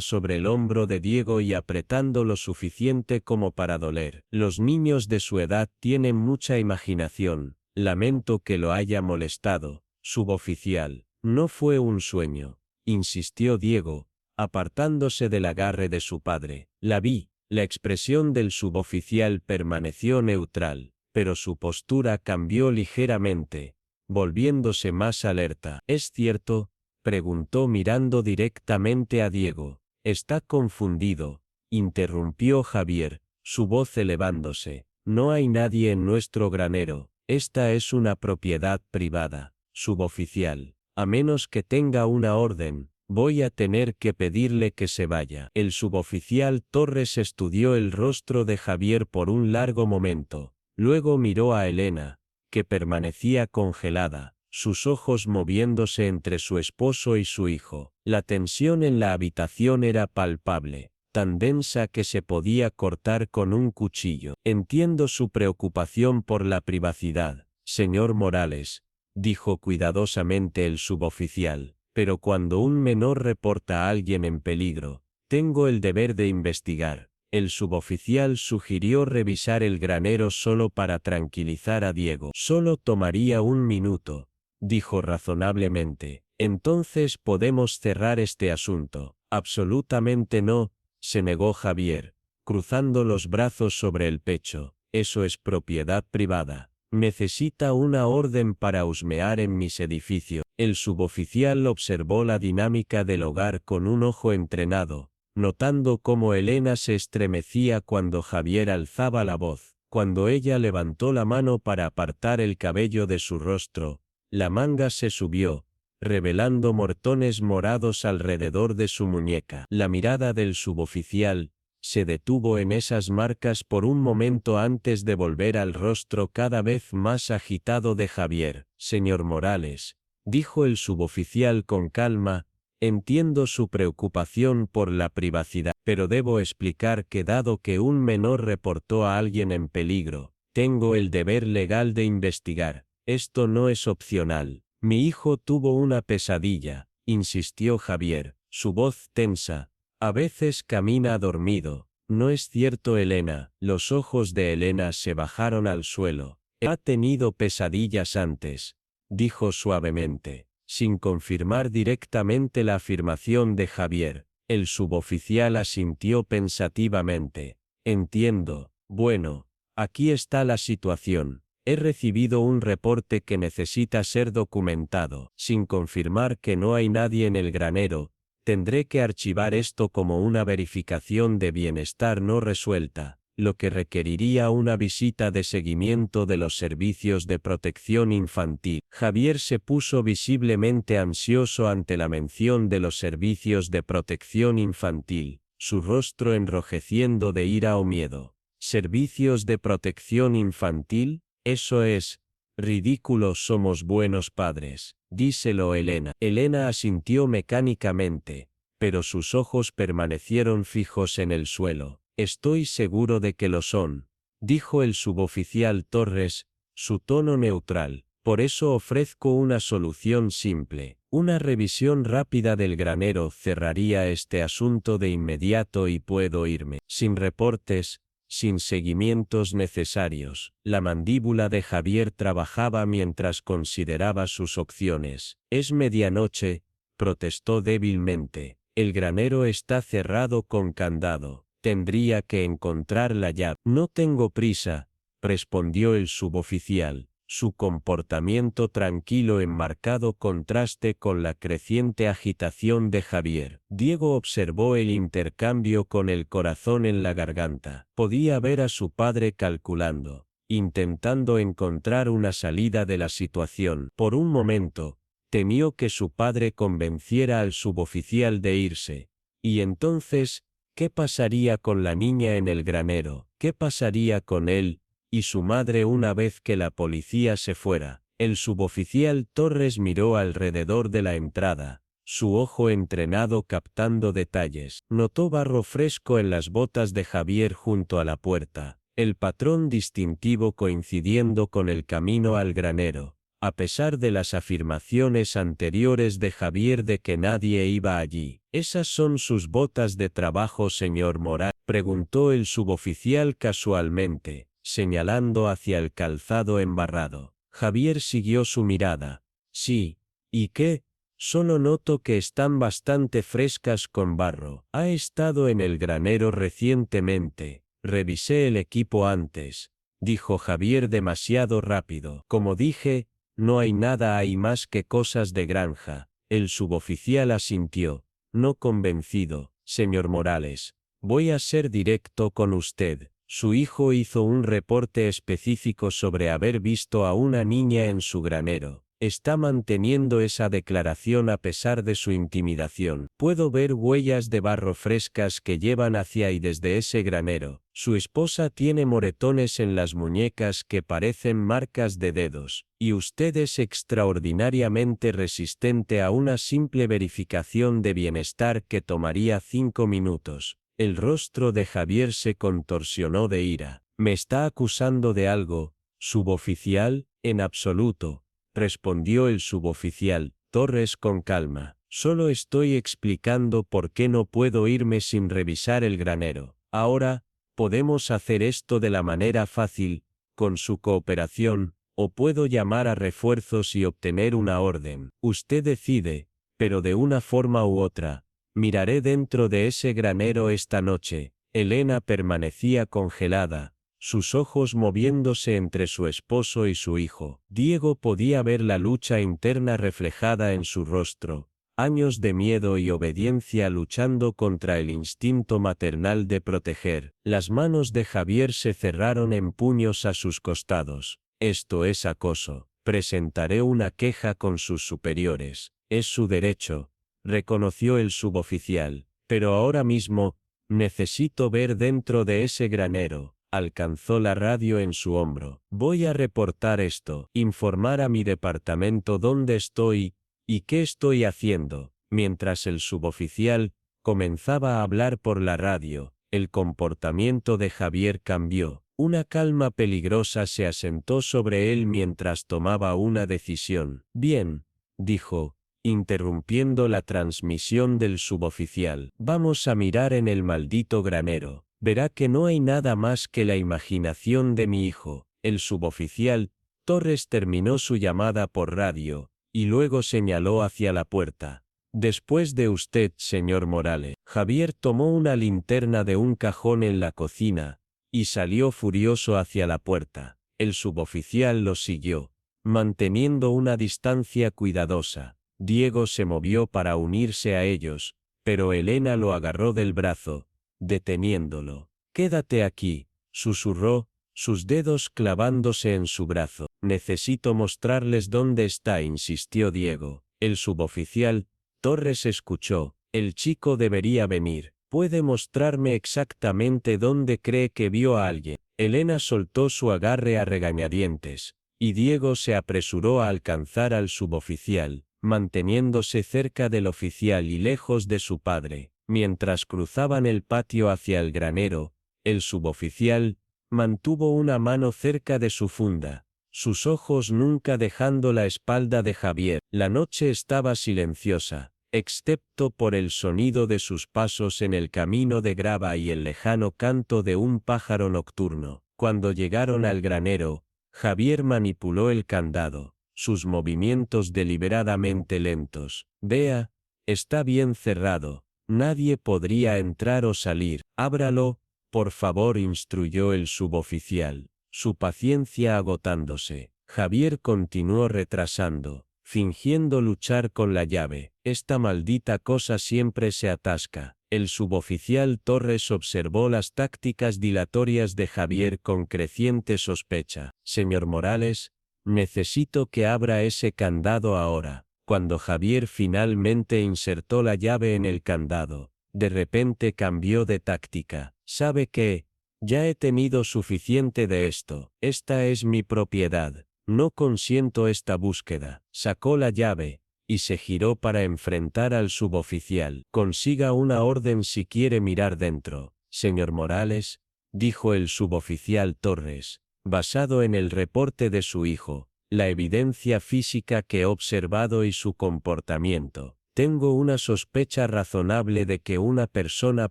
sobre el hombro de Diego y apretando lo suficiente como para doler. Los niños de su edad tienen mucha imaginación. Lamento que lo haya molestado, suboficial. No fue un sueño, insistió Diego, apartándose del agarre de su padre. La vi. La expresión del suboficial permaneció neutral, pero su postura cambió ligeramente, volviéndose más alerta. ¿Es cierto?, preguntó mirando directamente a Diego. Está confundido, interrumpió Javier, su voz elevándose. No hay nadie en nuestro granero. Esta es una propiedad privada, suboficial. A menos que tenga una orden, voy a tener que pedirle que se vaya. El suboficial Torres estudió el rostro de Javier por un largo momento. Luego miró a Elena, que permanecía congelada, sus ojos moviéndose entre su esposo y su hijo. La tensión en la habitación era palpable, tan densa que se podía cortar con un cuchillo. Entiendo su preocupación por la privacidad, señor Morales, dijo cuidadosamente el suboficial. Pero cuando un menor reporta a alguien en peligro, tengo el deber de investigar. El suboficial sugirió revisar el granero solo para tranquilizar a Diego. Solo tomaría un minuto, dijo razonablemente. Entonces podemos cerrar este asunto. Absolutamente no, se negó Javier, cruzando los brazos sobre el pecho. Eso es propiedad privada. Necesita una orden para husmear en mis edificios. El suboficial observó la dinámica del hogar con un ojo entrenado, notando cómo Elena se estremecía cuando Javier alzaba la voz. Cuando ella levantó la mano para apartar el cabello de su rostro, la manga se subió, revelando mortones morados alrededor de su muñeca. La mirada del suboficial se detuvo en esas marcas por un momento antes de volver al rostro cada vez más agitado de Javier. Señor Morales, dijo el suboficial con calma, entiendo su preocupación por la privacidad, pero debo explicar que dado que un menor reportó a alguien en peligro, tengo el deber legal de investigar. Esto no es opcional. Mi hijo tuvo una pesadilla, insistió Javier, su voz tensa. A veces camina dormido. ¿No es cierto, Elena? Los ojos de Elena se bajaron al suelo. Ha tenido pesadillas antes, dijo suavemente, sin confirmar directamente la afirmación de Javier. El suboficial asintió pensativamente. Entiendo. Bueno, aquí está la situación. He recibido un reporte que necesita ser documentado. Sin confirmar que no hay nadie en el granero, tendré que archivar esto como una verificación de bienestar no resuelta. lo que requeriría una visita de seguimiento de los servicios de protección infantil. Javier se puso visiblemente ansioso ante la mención de los servicios de protección infantil, su rostro enrojeciendo de ira o miedo. ¿Servicios de protección infantil? Eso es ridículo. Somos buenos padres. Díselo, Elena. Elena asintió mecánicamente, pero sus ojos permanecieron fijos en el suelo. Estoy seguro de que lo son, dijo el suboficial Torres, su tono neutral. Por eso ofrezco una solución simple. Una revisión rápida del granero cerraría este asunto de inmediato y puedo irme. Sin reportes, sin seguimientos necesarios. La mandíbula de Javier trabajaba mientras consideraba sus opciones. Es medianoche, protestó débilmente. El granero está cerrado con candado. Tendría que encontrar la llave. No tengo prisa, respondió el suboficial, su comportamiento tranquilo en marcado contraste con la creciente agitación de Javier. Diego observó el intercambio con el corazón en la garganta. Podía ver a su padre calculando, intentando encontrar una salida de la situación. Por un momento, temió que su padre convenciera al suboficial de irse. Y entonces, ¿qué pasaría con la niña en el granero? ¿Qué pasaría con él y su madre una vez que la policía se fuera? El suboficial Torres miró alrededor de la entrada, su ojo entrenado captando detalles. Notó barro fresco en las botas de Javier junto a la puerta, el patrón distintivo coincidiendo con el camino al granero, a pesar de las afirmaciones anteriores de Javier de que nadie iba allí. ¿Esas son sus botas de trabajo, señor Morales?, preguntó el suboficial casualmente, señalando hacia el calzado embarrado. Javier siguió su mirada. Sí. ¿Y qué? Solo noto que están bastante frescas con barro. Ha estado en el granero recientemente. Revisé el equipo antes, dijo Javier demasiado rápido. Como dije, no hay nada ahí más que cosas de granja. El suboficial asintió, no convencido. Señor Morales, voy a ser directo con usted. Su hijo hizo un reporte específico sobre haber visto a una niña en su granero. Está manteniendo esa declaración a pesar de su intimidación. Puedo ver huellas de barro frescas que llevan hacia y desde ese granero. Su esposa tiene moretones en las muñecas que parecen marcas de dedos, y usted es extraordinariamente resistente a una simple verificación de bienestar que tomaría 5 minutos. El rostro de Javier se contorsionó de ira. ¿Me está acusando de algo, suboficial? En absoluto, respondió el suboficial Torres con calma. Solo estoy explicando por qué no puedo irme sin revisar el granero. Ahora, podemos hacer esto de la manera fácil, con su cooperación, o puedo llamar a refuerzos y obtener una orden. Usted decide, pero de una forma u otra. Miraré dentro de ese granero esta noche. Elena permanecía congelada, sus ojos moviéndose entre su esposo y su hijo. Diego podía ver la lucha interna reflejada en su rostro, años de miedo y obediencia luchando contra el instinto maternal de proteger. Las manos de Javier se cerraron en puños a sus costados. Esto es acoso. Presentaré una queja con sus superiores. Es su derecho, reconoció el suboficial. Pero ahora mismo, necesito ver dentro de ese granero. Alcanzó la radio en su hombro. Voy a reportar esto, informar a mi departamento dónde estoy y qué estoy haciendo. Mientras el suboficial comenzaba a hablar por la radio, el comportamiento de Javier cambió. Una calma peligrosa se asentó sobre él mientras tomaba una decisión. Bien, dijo, interrumpiendo la transmisión del suboficial. Vamos a mirar en el maldito granero. Verá que no hay nada más que la imaginación de mi hijo. El suboficial Torres terminó su llamada por radio, y luego señaló hacia la puerta. Después de usted, señor Morales. Javier tomó una linterna de un cajón en la cocina, y salió furioso hacia la puerta. El suboficial lo siguió, manteniendo una distancia cuidadosa. Diego se movió para unirse a ellos, pero Elena lo agarró del brazo, deteniéndolo. Quédate aquí, susurró, sus dedos clavándose en su brazo. Necesito mostrarles dónde está, insistió Diego. El suboficial, Torres escuchó. El chico debería venir. ¿Puede mostrarme exactamente dónde cree que vio a alguien? Elena soltó su agarre a regañadientes, y Diego se apresuró a alcanzar al suboficial, manteniéndose cerca del oficial y lejos de su padre. Mientras cruzaban el patio hacia el granero, el suboficial mantuvo una mano cerca de su funda, sus ojos nunca dejando la espalda de Javier. La noche estaba silenciosa, excepto por el sonido de sus pasos en el camino de grava y el lejano canto de un pájaro nocturno. Cuando llegaron al granero, Javier manipuló el candado, sus movimientos deliberadamente lentos. Vea, está bien cerrado, nadie podría entrar o salir. Ábralo, por favor, instruyó el suboficial, su paciencia agotándose. Javier continuó retrasando, fingiendo luchar con la llave. Esta maldita cosa siempre se atasca. El suboficial Torres observó las tácticas dilatorias de Javier con creciente sospecha. Señor Morales, necesito que abra ese candado ahora. Cuando Javier finalmente insertó la llave en el candado, de repente cambió de táctica. ¿Sabe qué? Ya he tenido suficiente de esto. Esta es mi propiedad. No consiento esta búsqueda. Sacó la llave y se giró para enfrentar al suboficial. Consiga una orden si quiere mirar dentro. Señor Morales, dijo el suboficial Torres, basado en el reporte de su hijo, la evidencia física que he observado y su comportamiento. Tengo una sospecha razonable de que una persona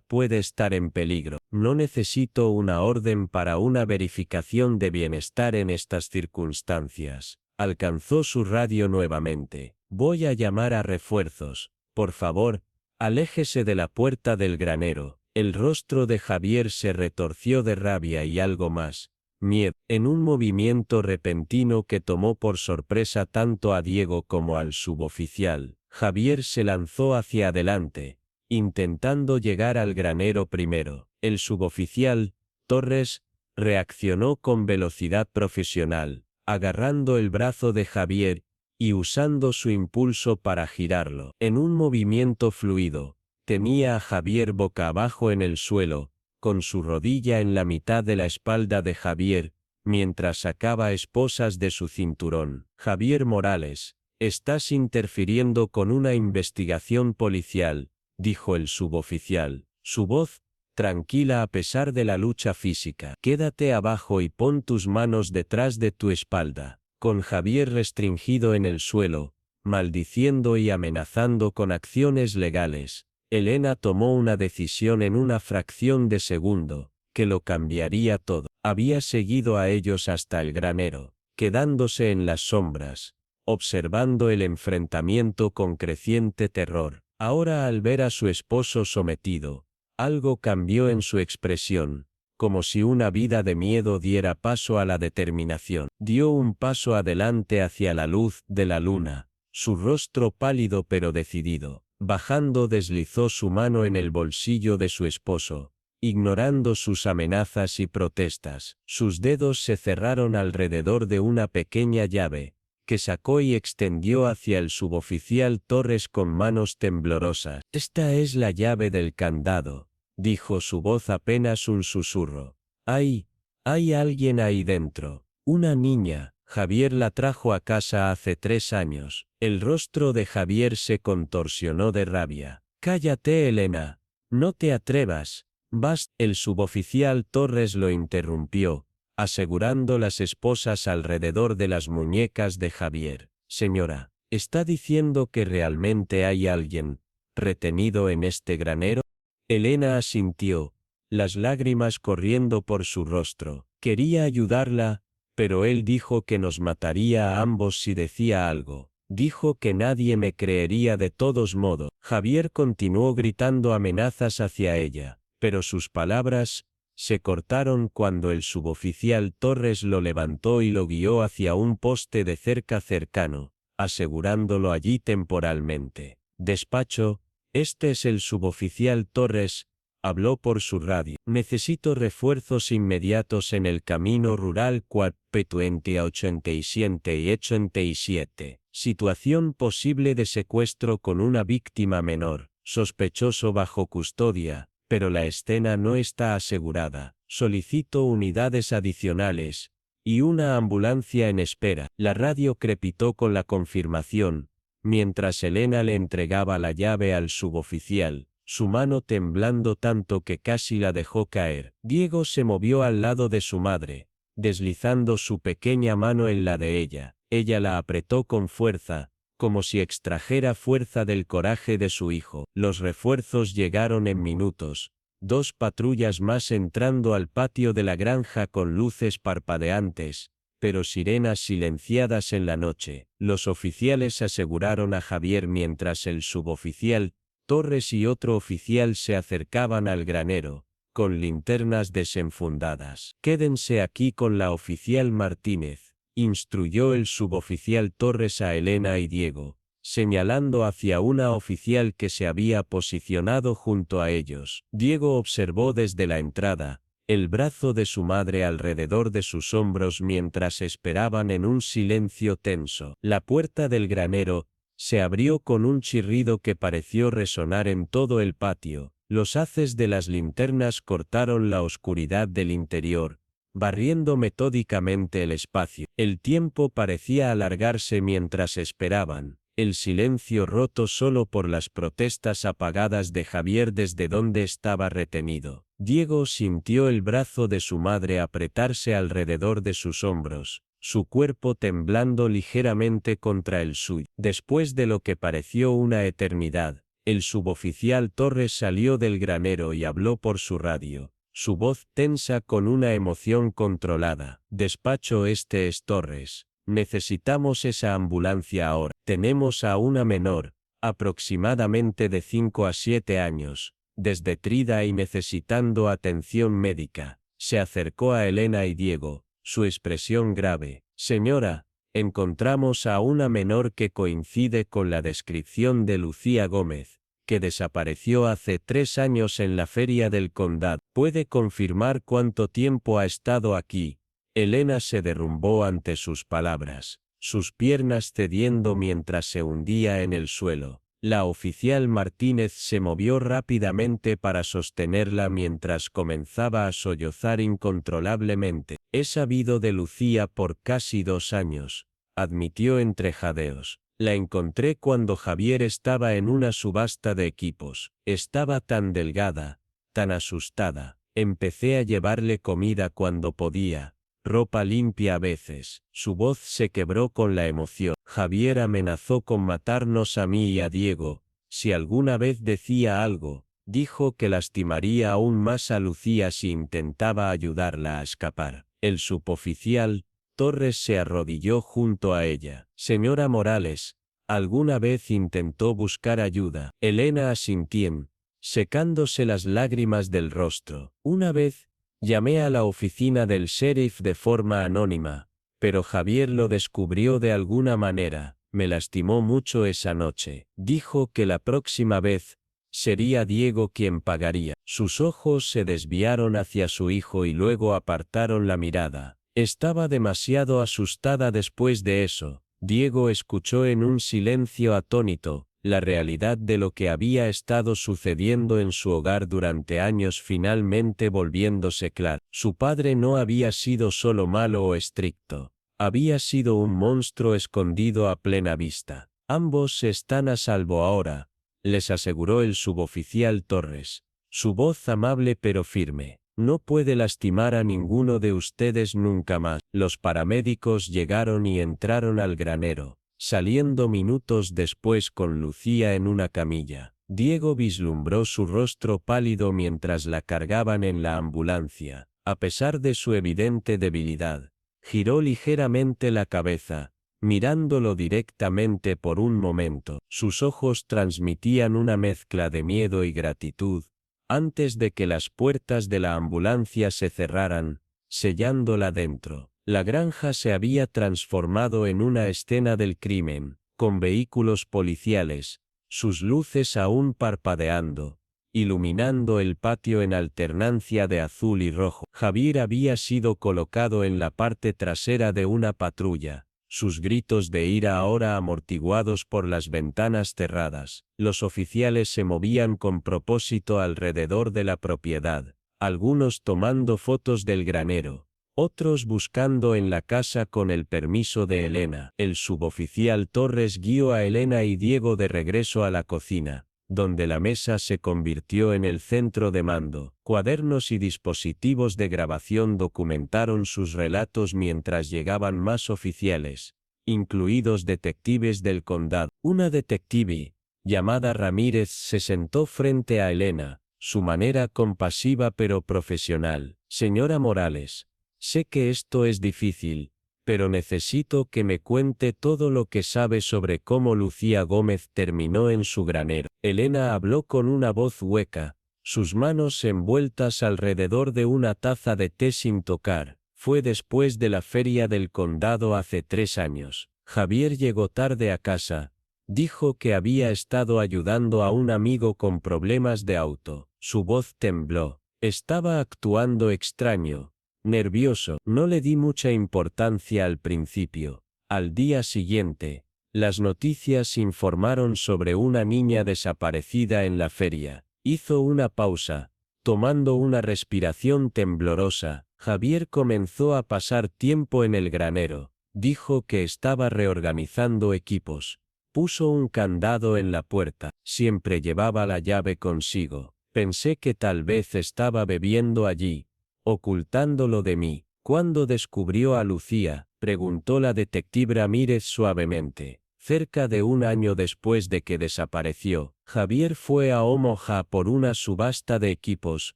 puede estar en peligro. No necesito una orden para una verificación de bienestar en estas circunstancias. Alcanzó su radio nuevamente. Voy a llamar a refuerzos. Por favor, aléjese de la puerta del granero. El rostro de Javier se retorció de rabia y algo más, miedo. En un movimiento repentino que tomó por sorpresa tanto a Diego como al suboficial, Javier se lanzó hacia adelante, intentando llegar al granero primero. El suboficial, Torres, reaccionó con velocidad profesional, agarrando el brazo de Javier y usando su impulso para girarlo. En un movimiento fluido, tenía a Javier boca abajo en el suelo, con su rodilla en la mitad de la espalda de Javier, mientras sacaba esposas de su cinturón. Javier Morales, estás interfiriendo con una investigación policial, dijo el suboficial, su voz tranquila a pesar de la lucha física. Quédate abajo y pon tus manos detrás de tu espalda. Con Javier restringido en el suelo, maldiciendo y amenazando con acciones legales, Elena tomó una decisión en una fracción de segundo, que lo cambiaría todo. Había seguido a ellos hasta el granero, quedándose en las sombras, observando el enfrentamiento con creciente terror. Ahora, al ver a su esposo sometido, algo cambió en su expresión, como si una vida de miedo diera paso a la determinación. Dio un paso adelante hacia la luz de la luna, su rostro pálido pero decidido. Bajando, deslizó su mano en el bolsillo de su esposo, ignorando sus amenazas y protestas. Sus dedos se cerraron alrededor de una pequeña llave, que sacó y extendió hacia el suboficial Torres con manos temblorosas. Esta es la llave del candado, dijo su voz apenas un susurro. Hay alguien ahí dentro. Una niña. Javier la trajo a casa hace 3 años. El rostro de Javier se contorsionó de rabia. Cállate, Elena. No te atrevas. Basta. El suboficial Torres lo interrumpió, asegurando las esposas alrededor de las muñecas de Javier. Señora, ¿está diciendo que realmente hay alguien retenido en este granero? Elena asintió, las lágrimas corriendo por su rostro. Quería ayudarla, pero él dijo que nos mataría a ambos si decía algo. Dijo que nadie me creería de todos modos. Javier continuó gritando amenazas hacia ella, pero sus palabras se cortaron cuando el suboficial Torres lo levantó y lo guió hacia un poste de cerca cercano, asegurándolo allí temporalmente. Despacho, este es el suboficial Torres, Habló por su radio. Necesito refuerzos inmediatos en el camino rural 487 y 87. Situación posible de secuestro con una víctima menor. Sospechoso bajo custodia, pero la escena no está asegurada. Solicito unidades adicionales y una ambulancia en espera. La radio crepitó con la confirmación, mientras Elena le entregaba la llave al suboficial, su mano temblando tanto que casi la dejó caer. Diego se movió al lado de su madre, deslizando su pequeña mano en la de ella. Ella la apretó con fuerza, como si extrajera fuerza del coraje de su hijo. Los refuerzos llegaron en minutos. 2 patrullas más entrando al patio de la granja con luces parpadeantes, pero sirenas silenciadas en la noche. Los oficiales aseguraron a Javier mientras el suboficial Torres y otro oficial se acercaban al granero, con linternas desenfundadas. Quédense aquí con la oficial Martínez, instruyó el suboficial Torres a Elena y Diego, señalando hacia una oficial que se había posicionado junto a ellos. Diego observó desde la entrada, el brazo de su madre alrededor de sus hombros mientras esperaban en un silencio tenso. La puerta del granero se abrió con un chirrido que pareció resonar en todo el patio. Los haces de las linternas cortaron la oscuridad del interior, barriendo metódicamente el espacio. El tiempo parecía alargarse mientras esperaban, el silencio roto solo por las protestas apagadas de Javier desde donde estaba retenido. Diego sintió el brazo de su madre apretarse alrededor de sus hombros, su cuerpo temblando ligeramente contra el suyo. Después de lo que pareció una eternidad, el suboficial Torres salió del granero y habló por su radio, su voz tensa con una emoción controlada. Despacho, este es Torres. Necesitamos esa ambulancia ahora. Tenemos a una menor, aproximadamente de 5 a 7 años, desnutrida y necesitando atención médica. Se acercó a Elena y Diego, su expresión grave. Señora, encontramos a una menor que coincide con la descripción de Lucía Gómez, que desapareció hace 3 años en la feria del condado. ¿Puede confirmar cuánto tiempo ha estado aquí? Elena se derrumbó ante sus palabras, sus piernas cediendo mientras se hundía en el suelo. La oficial Martínez se movió rápidamente para sostenerla mientras comenzaba a sollozar incontrolablemente. He sabido de Lucía por casi 2 años, admitió entre jadeos. La encontré cuando Javier estaba en una subasta de equipos. Estaba tan delgada, tan asustada. Empecé a llevarle comida cuando podía, ropa limpia a veces. Su voz se quebró con la emoción. Javier amenazó con matarnos a mí y a Diego, si alguna vez decía algo. Dijo que lastimaría aún más a Lucía si intentaba ayudarla a escapar. El suboficial Torres se arrodilló junto a ella. Señora Morales, ¿alguna vez intentó buscar ayuda? Elena asintió, secándose las lágrimas del rostro. Una vez, llamé a la oficina del sheriff de forma anónima, pero Javier lo descubrió de alguna manera. Me lastimó mucho esa noche. Dijo que la próxima vez sería Diego quien pagaría. Sus ojos se desviaron hacia su hijo y luego apartaron la mirada. Estaba demasiado asustada después de eso. Diego escuchó en un silencio atónito, la realidad de lo que había estado sucediendo en su hogar durante años finalmente volviéndose claro. Su padre no había sido solo malo o estricto. Había sido un monstruo escondido a plena vista. Ambos están a salvo ahora, les aseguró el suboficial Torres, su voz amable pero firme. No puede lastimar a ninguno de ustedes nunca más. Los paramédicos llegaron y entraron al granero, saliendo minutos después con Lucía en una camilla. Diego vislumbró su rostro pálido mientras la cargaban en la ambulancia. A pesar de su evidente debilidad, giró ligeramente la cabeza, mirándolo directamente por un momento. Sus ojos transmitían una mezcla de miedo y gratitud, antes de que las puertas de la ambulancia se cerraran, sellándola dentro. La granja se había transformado en una escena del crimen, con vehículos policiales, sus luces aún parpadeando, iluminando el patio en alternancia de azul y rojo. Javier había sido colocado en la parte trasera de una patrulla, sus gritos de ira ahora amortiguados por las ventanas cerradas. Los oficiales se movían con propósito alrededor de la propiedad, algunos tomando fotos del granero, otros buscando en la casa con el permiso de Elena. El suboficial Torres guió a Elena y Diego de regreso a la cocina, donde la mesa se convirtió en el centro de mando. Cuadernos y dispositivos de grabación documentaron sus relatos mientras llegaban más oficiales, incluidos detectives del condado. Una detective, llamada Ramírez, se sentó frente a Elena, su manera compasiva pero profesional. Señora Morales, sé que esto es difícil, pero necesito que me cuente todo lo que sabe sobre cómo Lucía Gómez terminó en su granero. Elena habló con una voz hueca, sus manos envueltas alrededor de una taza de té sin tocar. Fue después de la feria del condado hace 3 años. Javier llegó tarde a casa. Dijo que había estado ayudando a un amigo con problemas de auto. Su voz tembló. Estaba actuando extraño, nervioso. No le di mucha importancia al principio. Al día siguiente, las noticias informaron sobre una niña desaparecida en la feria. Hizo una pausa, tomando una respiración temblorosa. Javier comenzó a pasar tiempo en el granero. Dijo que estaba reorganizando equipos. Puso un candado en la puerta. Siempre llevaba la llave consigo. Pensé que tal vez estaba bebiendo allí, ocultándolo de mí. ¿Cuándo descubrió a Lucía?, preguntó la detective Ramírez suavemente. Cerca de 1 año después de que desapareció. Javier fue a Omaha por una subasta de equipos.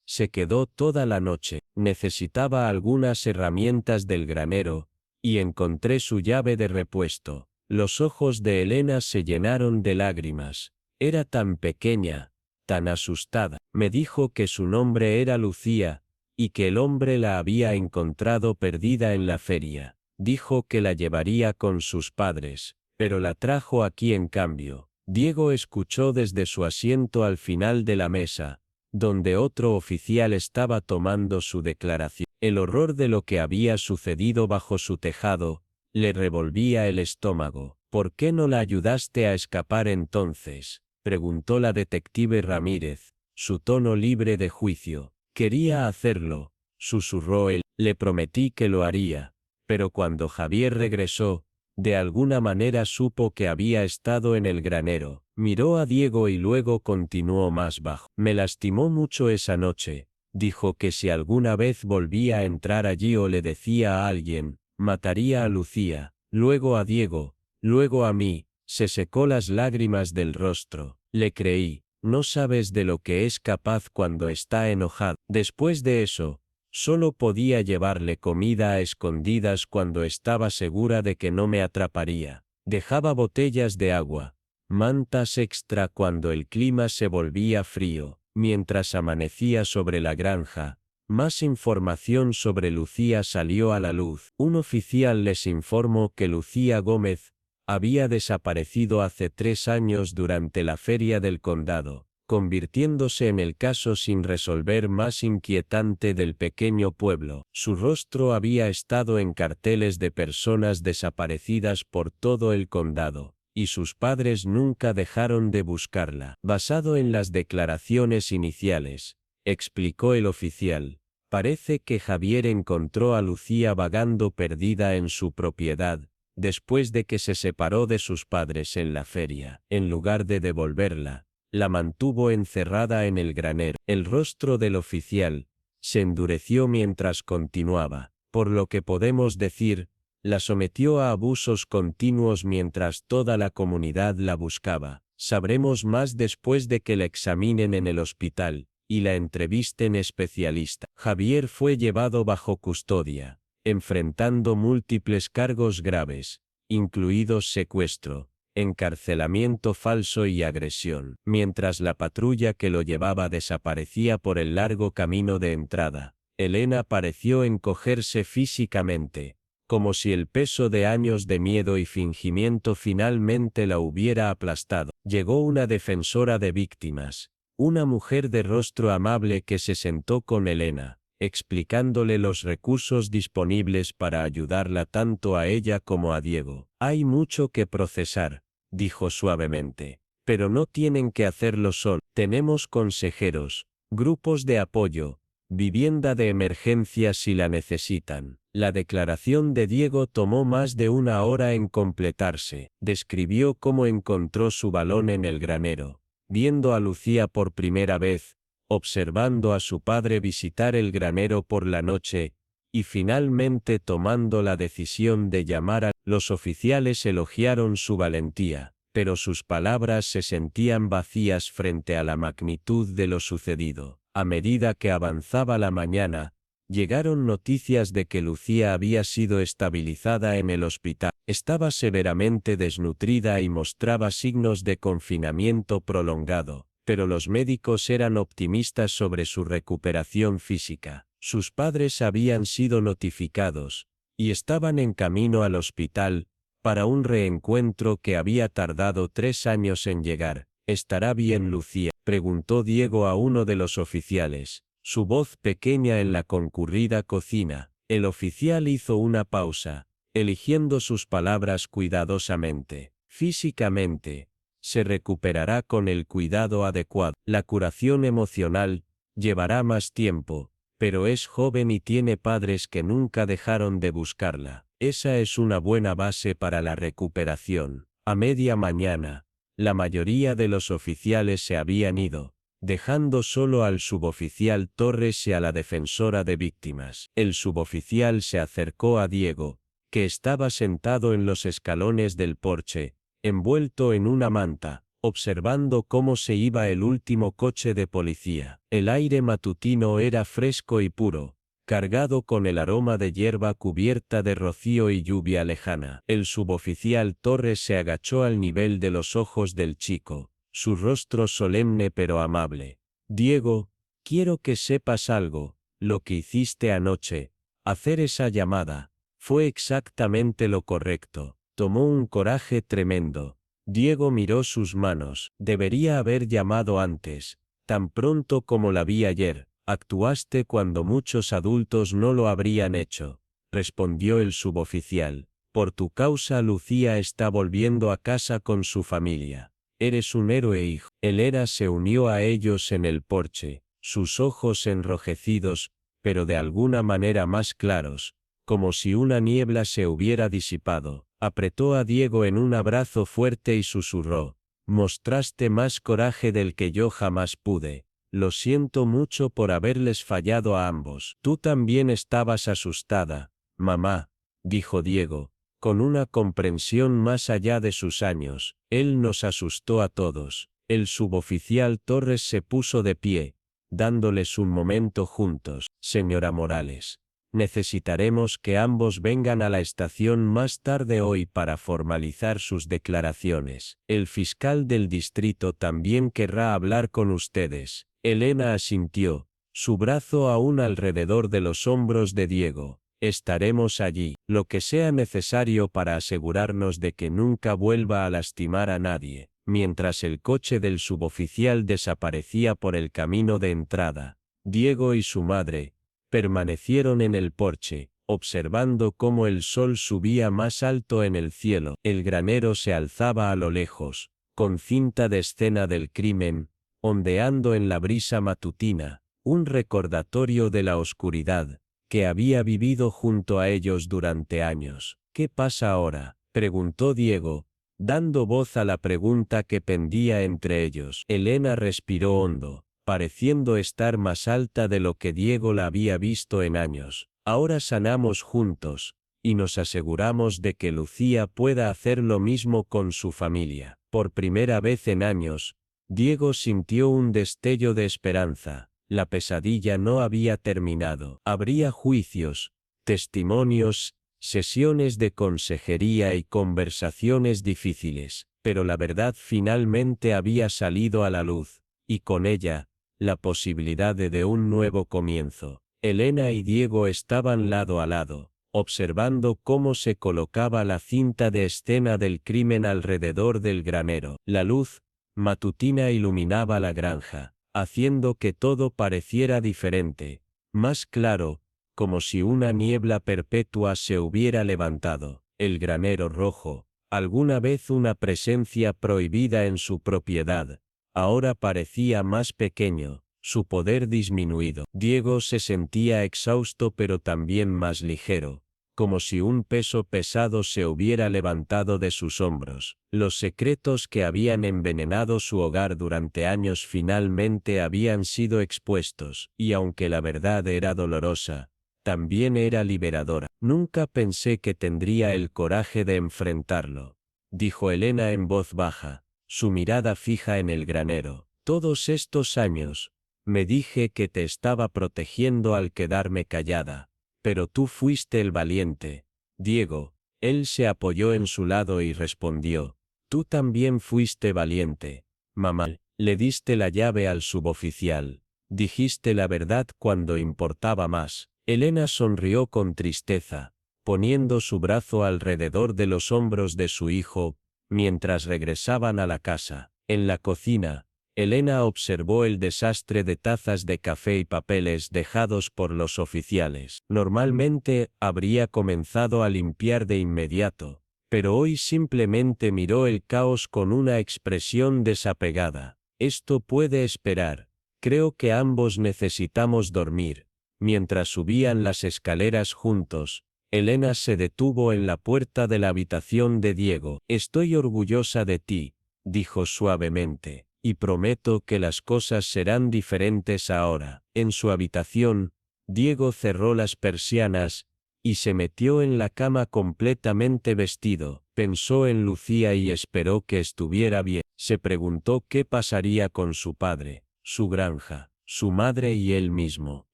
Se quedó toda la noche. Necesitaba algunas herramientas del granero, y encontré su llave de repuesto. Los ojos de Elena se llenaron de lágrimas. Era tan pequeña, tan asustada. Me dijo que su nombre era Lucía, y que el hombre la había encontrado perdida en la feria. Dijo que la llevaría con sus padres, pero la trajo aquí en cambio. Diego escuchó desde su asiento al final de la mesa, donde otro oficial estaba tomando su declaración. El horror de lo que había sucedido bajo su tejado le revolvía el estómago. ¿Por qué no la ayudaste a escapar entonces?, preguntó la detective Ramírez, su tono libre de juicio. Quería hacerlo, susurró él. Le prometí que lo haría, pero cuando Javier regresó, de alguna manera supo que había estado en el granero. Miró a Diego y luego continuó más bajo. Me lastimó mucho esa noche. Dijo que si alguna vez volvía a entrar allí o le decía a alguien, mataría a Lucía, luego a Diego, luego a mí. Se secó las lágrimas del rostro. Le creí. No sabes de lo que es capaz cuando está enojado. Después de eso, solo podía llevarle comida a escondidas cuando estaba segura de que no me atraparía. Dejaba botellas de agua, mantas extra cuando el clima se volvía frío. Mientras amanecía sobre la granja, más información sobre Lucía salió a la luz. Un oficial les informó que Lucía Gómez había desaparecido hace 3 años durante la feria del condado, convirtiéndose en el caso sin resolver más inquietante del pequeño pueblo. Su rostro había estado en carteles de personas desaparecidas por todo el condado, y sus padres nunca dejaron de buscarla. Basado en las declaraciones iniciales, explicó el oficial, parece que Javier encontró a Lucía vagando perdida en su propiedad, después de que se separó de sus padres en la feria. En lugar de devolverla, la mantuvo encerrada en el granero. El rostro del oficial se endureció mientras continuaba. Por lo que podemos decir, la sometió a abusos continuos mientras toda la comunidad la buscaba. Sabremos más después de que la examinen en el hospital y la entrevisten especialista. Javier fue llevado bajo custodia, enfrentando múltiples cargos graves, incluidos secuestro, encarcelamiento falso y agresión. Mientras la patrulla que lo llevaba desaparecía por el largo camino de entrada, Elena pareció encogerse físicamente, como si el peso de años de miedo y fingimiento finalmente la hubiera aplastado. Llegó una defensora de víctimas, Una mujer de rostro amable que se sentó con Elena, explicándole los recursos disponibles para ayudarla tanto a ella como a Diego. Hay mucho que procesar, dijo suavemente. Pero no tienen que hacerlo solo. Tenemos consejeros, grupos de apoyo, vivienda de emergencia si la necesitan. La declaración de Diego tomó más de una hora en completarse. Describió cómo encontró su balón en el granero, viendo a Lucía por primera vez, observando a su padre visitar el granero por la noche, y finalmente tomando la decisión de llamar a... Los oficiales elogiaron su valentía, pero sus palabras se sentían vacías frente a la magnitud de lo sucedido. A medida que avanzaba la mañana, llegaron noticias de que Lucía había sido estabilizada en el hospital. Estaba severamente desnutrida y mostraba signos de confinamiento prolongado, pero los médicos eran optimistas sobre su recuperación física. Sus padres habían sido notificados, y estaban en camino al hospital, para un reencuentro que había tardado 3 años en llegar. ¿Estará bien Lucía?, preguntó Diego a uno de los oficiales, su voz pequeña en la concurrida cocina. El oficial hizo una pausa, eligiendo sus palabras cuidadosamente. Físicamente, se recuperará con el cuidado adecuado. La curación emocional llevará más tiempo, pero es joven y tiene padres que nunca dejaron de buscarla. Esa es una buena base para la recuperación. A media mañana, la mayoría de los oficiales se habían ido, dejando solo al suboficial Torres y a la defensora de víctimas. El suboficial se acercó a Diego, que estaba sentado en los escalones del porche, envuelto en una manta, observando cómo se iba el último coche de policía. El aire matutino era fresco y puro, cargado con el aroma de hierba cubierta de rocío y lluvia lejana. El suboficial Torres se agachó al nivel de los ojos del chico, su rostro solemne pero amable. Diego, quiero que sepas algo, lo que hiciste anoche, hacer esa llamada, fue exactamente lo correcto. Tomó un coraje tremendo. Diego miró sus manos. Debería haber llamado antes, tan pronto como la vi ayer. Actuaste cuando muchos adultos no lo habrían hecho, respondió el suboficial. Por tu causa Lucía está volviendo a casa con su familia. Eres un héroe, hijo. Elena se unió a ellos en el porche, sus ojos enrojecidos, pero de alguna manera más claros, como si una niebla se hubiera disipado. Apretó a Diego en un abrazo fuerte y susurró: mostraste más coraje del que yo jamás pude. Lo siento mucho por haberles fallado a ambos. Tú también estabas asustada, mamá, dijo Diego, con una comprensión más allá de sus años. Él nos asustó a todos. El suboficial Torres se puso de pie, dándoles un momento juntos. Señora Morales, necesitaremos que ambos vengan a la estación más tarde hoy para formalizar sus declaraciones. El fiscal del distrito también querrá hablar con ustedes. Elena asintió, su brazo aún alrededor de los hombros de Diego. Estaremos allí, lo que sea necesario para asegurarnos de que nunca vuelva a lastimar a nadie. Mientras el coche del suboficial desaparecía por el camino de entrada, Diego y su madre permanecieron en el porche, observando cómo el sol subía más alto en el cielo. El granero se alzaba a lo lejos, con cinta de escena del crimen, ondeando en la brisa matutina, un recordatorio de la oscuridad que había vivido junto a ellos durante años. ¿Qué pasa ahora?, preguntó Diego, dando voz a la pregunta que pendía entre ellos. Elena respiró hondo, pareciendo estar más alta de lo que Diego la había visto en años. Ahora sanamos juntos, y nos aseguramos de que Lucía pueda hacer lo mismo con su familia. Por primera vez en años, Diego sintió un destello de esperanza. La pesadilla no había terminado. Habría juicios, testimonios, sesiones de consejería y conversaciones difíciles, pero la verdad finalmente había salido a la luz, y con ella, la posibilidad de un nuevo comienzo. Elena y Diego estaban lado a lado, observando cómo se colocaba la cinta de escena del crimen alrededor del granero. La luz matutina iluminaba la granja, haciendo que todo pareciera diferente, más claro, como si una niebla perpetua se hubiera levantado. El granero rojo, alguna vez una presencia prohibida en su propiedad, ahora parecía más pequeño, su poder disminuido. Diego se sentía exhausto pero también más ligero, como si un peso pesado se hubiera levantado de sus hombros. Los secretos que habían envenenado su hogar durante años finalmente habían sido expuestos, y aunque la verdad era dolorosa, también era liberadora. Nunca pensé que tendría el coraje de enfrentarlo, dijo Elena en voz baja, su mirada fija en el granero. Todos estos años, me dije que te estaba protegiendo al quedarme callada, pero tú fuiste el valiente, Diego. Él se apoyó en su lado y respondió, tú también fuiste valiente, mamá. Le diste la llave al suboficial, dijiste la verdad cuando importaba más. Elena sonrió con tristeza, poniendo su brazo alrededor de los hombros de su hijo, mientras regresaban a la casa. En la cocina, Elena observó el desastre de tazas de café y papeles dejados por los oficiales. Normalmente, habría comenzado a limpiar de inmediato, pero hoy simplemente miró el caos con una expresión desapegada. Esto puede esperar. Creo que ambos necesitamos dormir. Mientras subían las escaleras juntos, Elena se detuvo en la puerta de la habitación de Diego. Estoy orgullosa de ti, dijo suavemente, y prometo que las cosas serán diferentes ahora. En su habitación, Diego cerró las persianas y se metió en la cama completamente vestido. Pensó en Lucía y esperó que estuviera bien. Se preguntó qué pasaría con su padre, su granja, su madre y él mismo.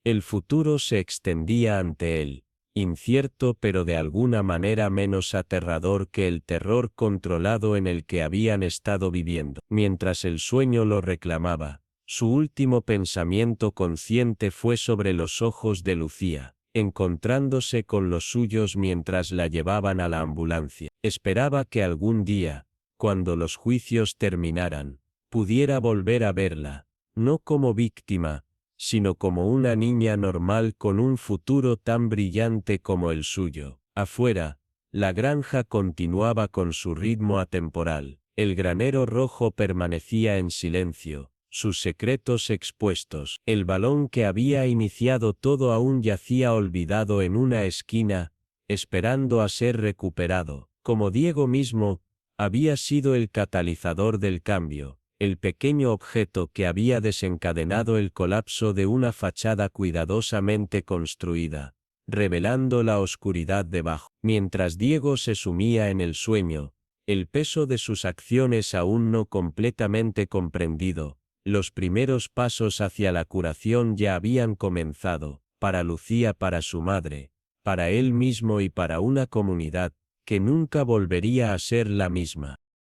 El futuro se extendía ante él, incierto pero de alguna manera menos aterrador que el terror controlado en el que habían estado viviendo. Mientras el sueño lo reclamaba, su último pensamiento consciente fue sobre los ojos de Lucía, encontrándose con los suyos mientras la llevaban a la ambulancia. Esperaba que algún día, cuando los juicios terminaran, pudiera volver a verla, no como víctima, sino como una niña normal con un futuro tan brillante como el suyo. Afuera, la granja continuaba con su ritmo atemporal. El granero rojo permanecía en silencio, sus secretos expuestos. El balón que había iniciado todo aún yacía olvidado en una esquina, esperando a ser recuperado. Como Diego mismo, había sido el catalizador del cambio, el pequeño objeto que había desencadenado el colapso de una fachada cuidadosamente construida, revelando la oscuridad debajo. Mientras Diego se sumía en el sueño, el peso de sus acciones aún no completamente comprendido, los primeros pasos hacia la curación ya habían comenzado, para Lucía, para su madre, para él mismo y para una comunidad que nunca volvería a ser la misma.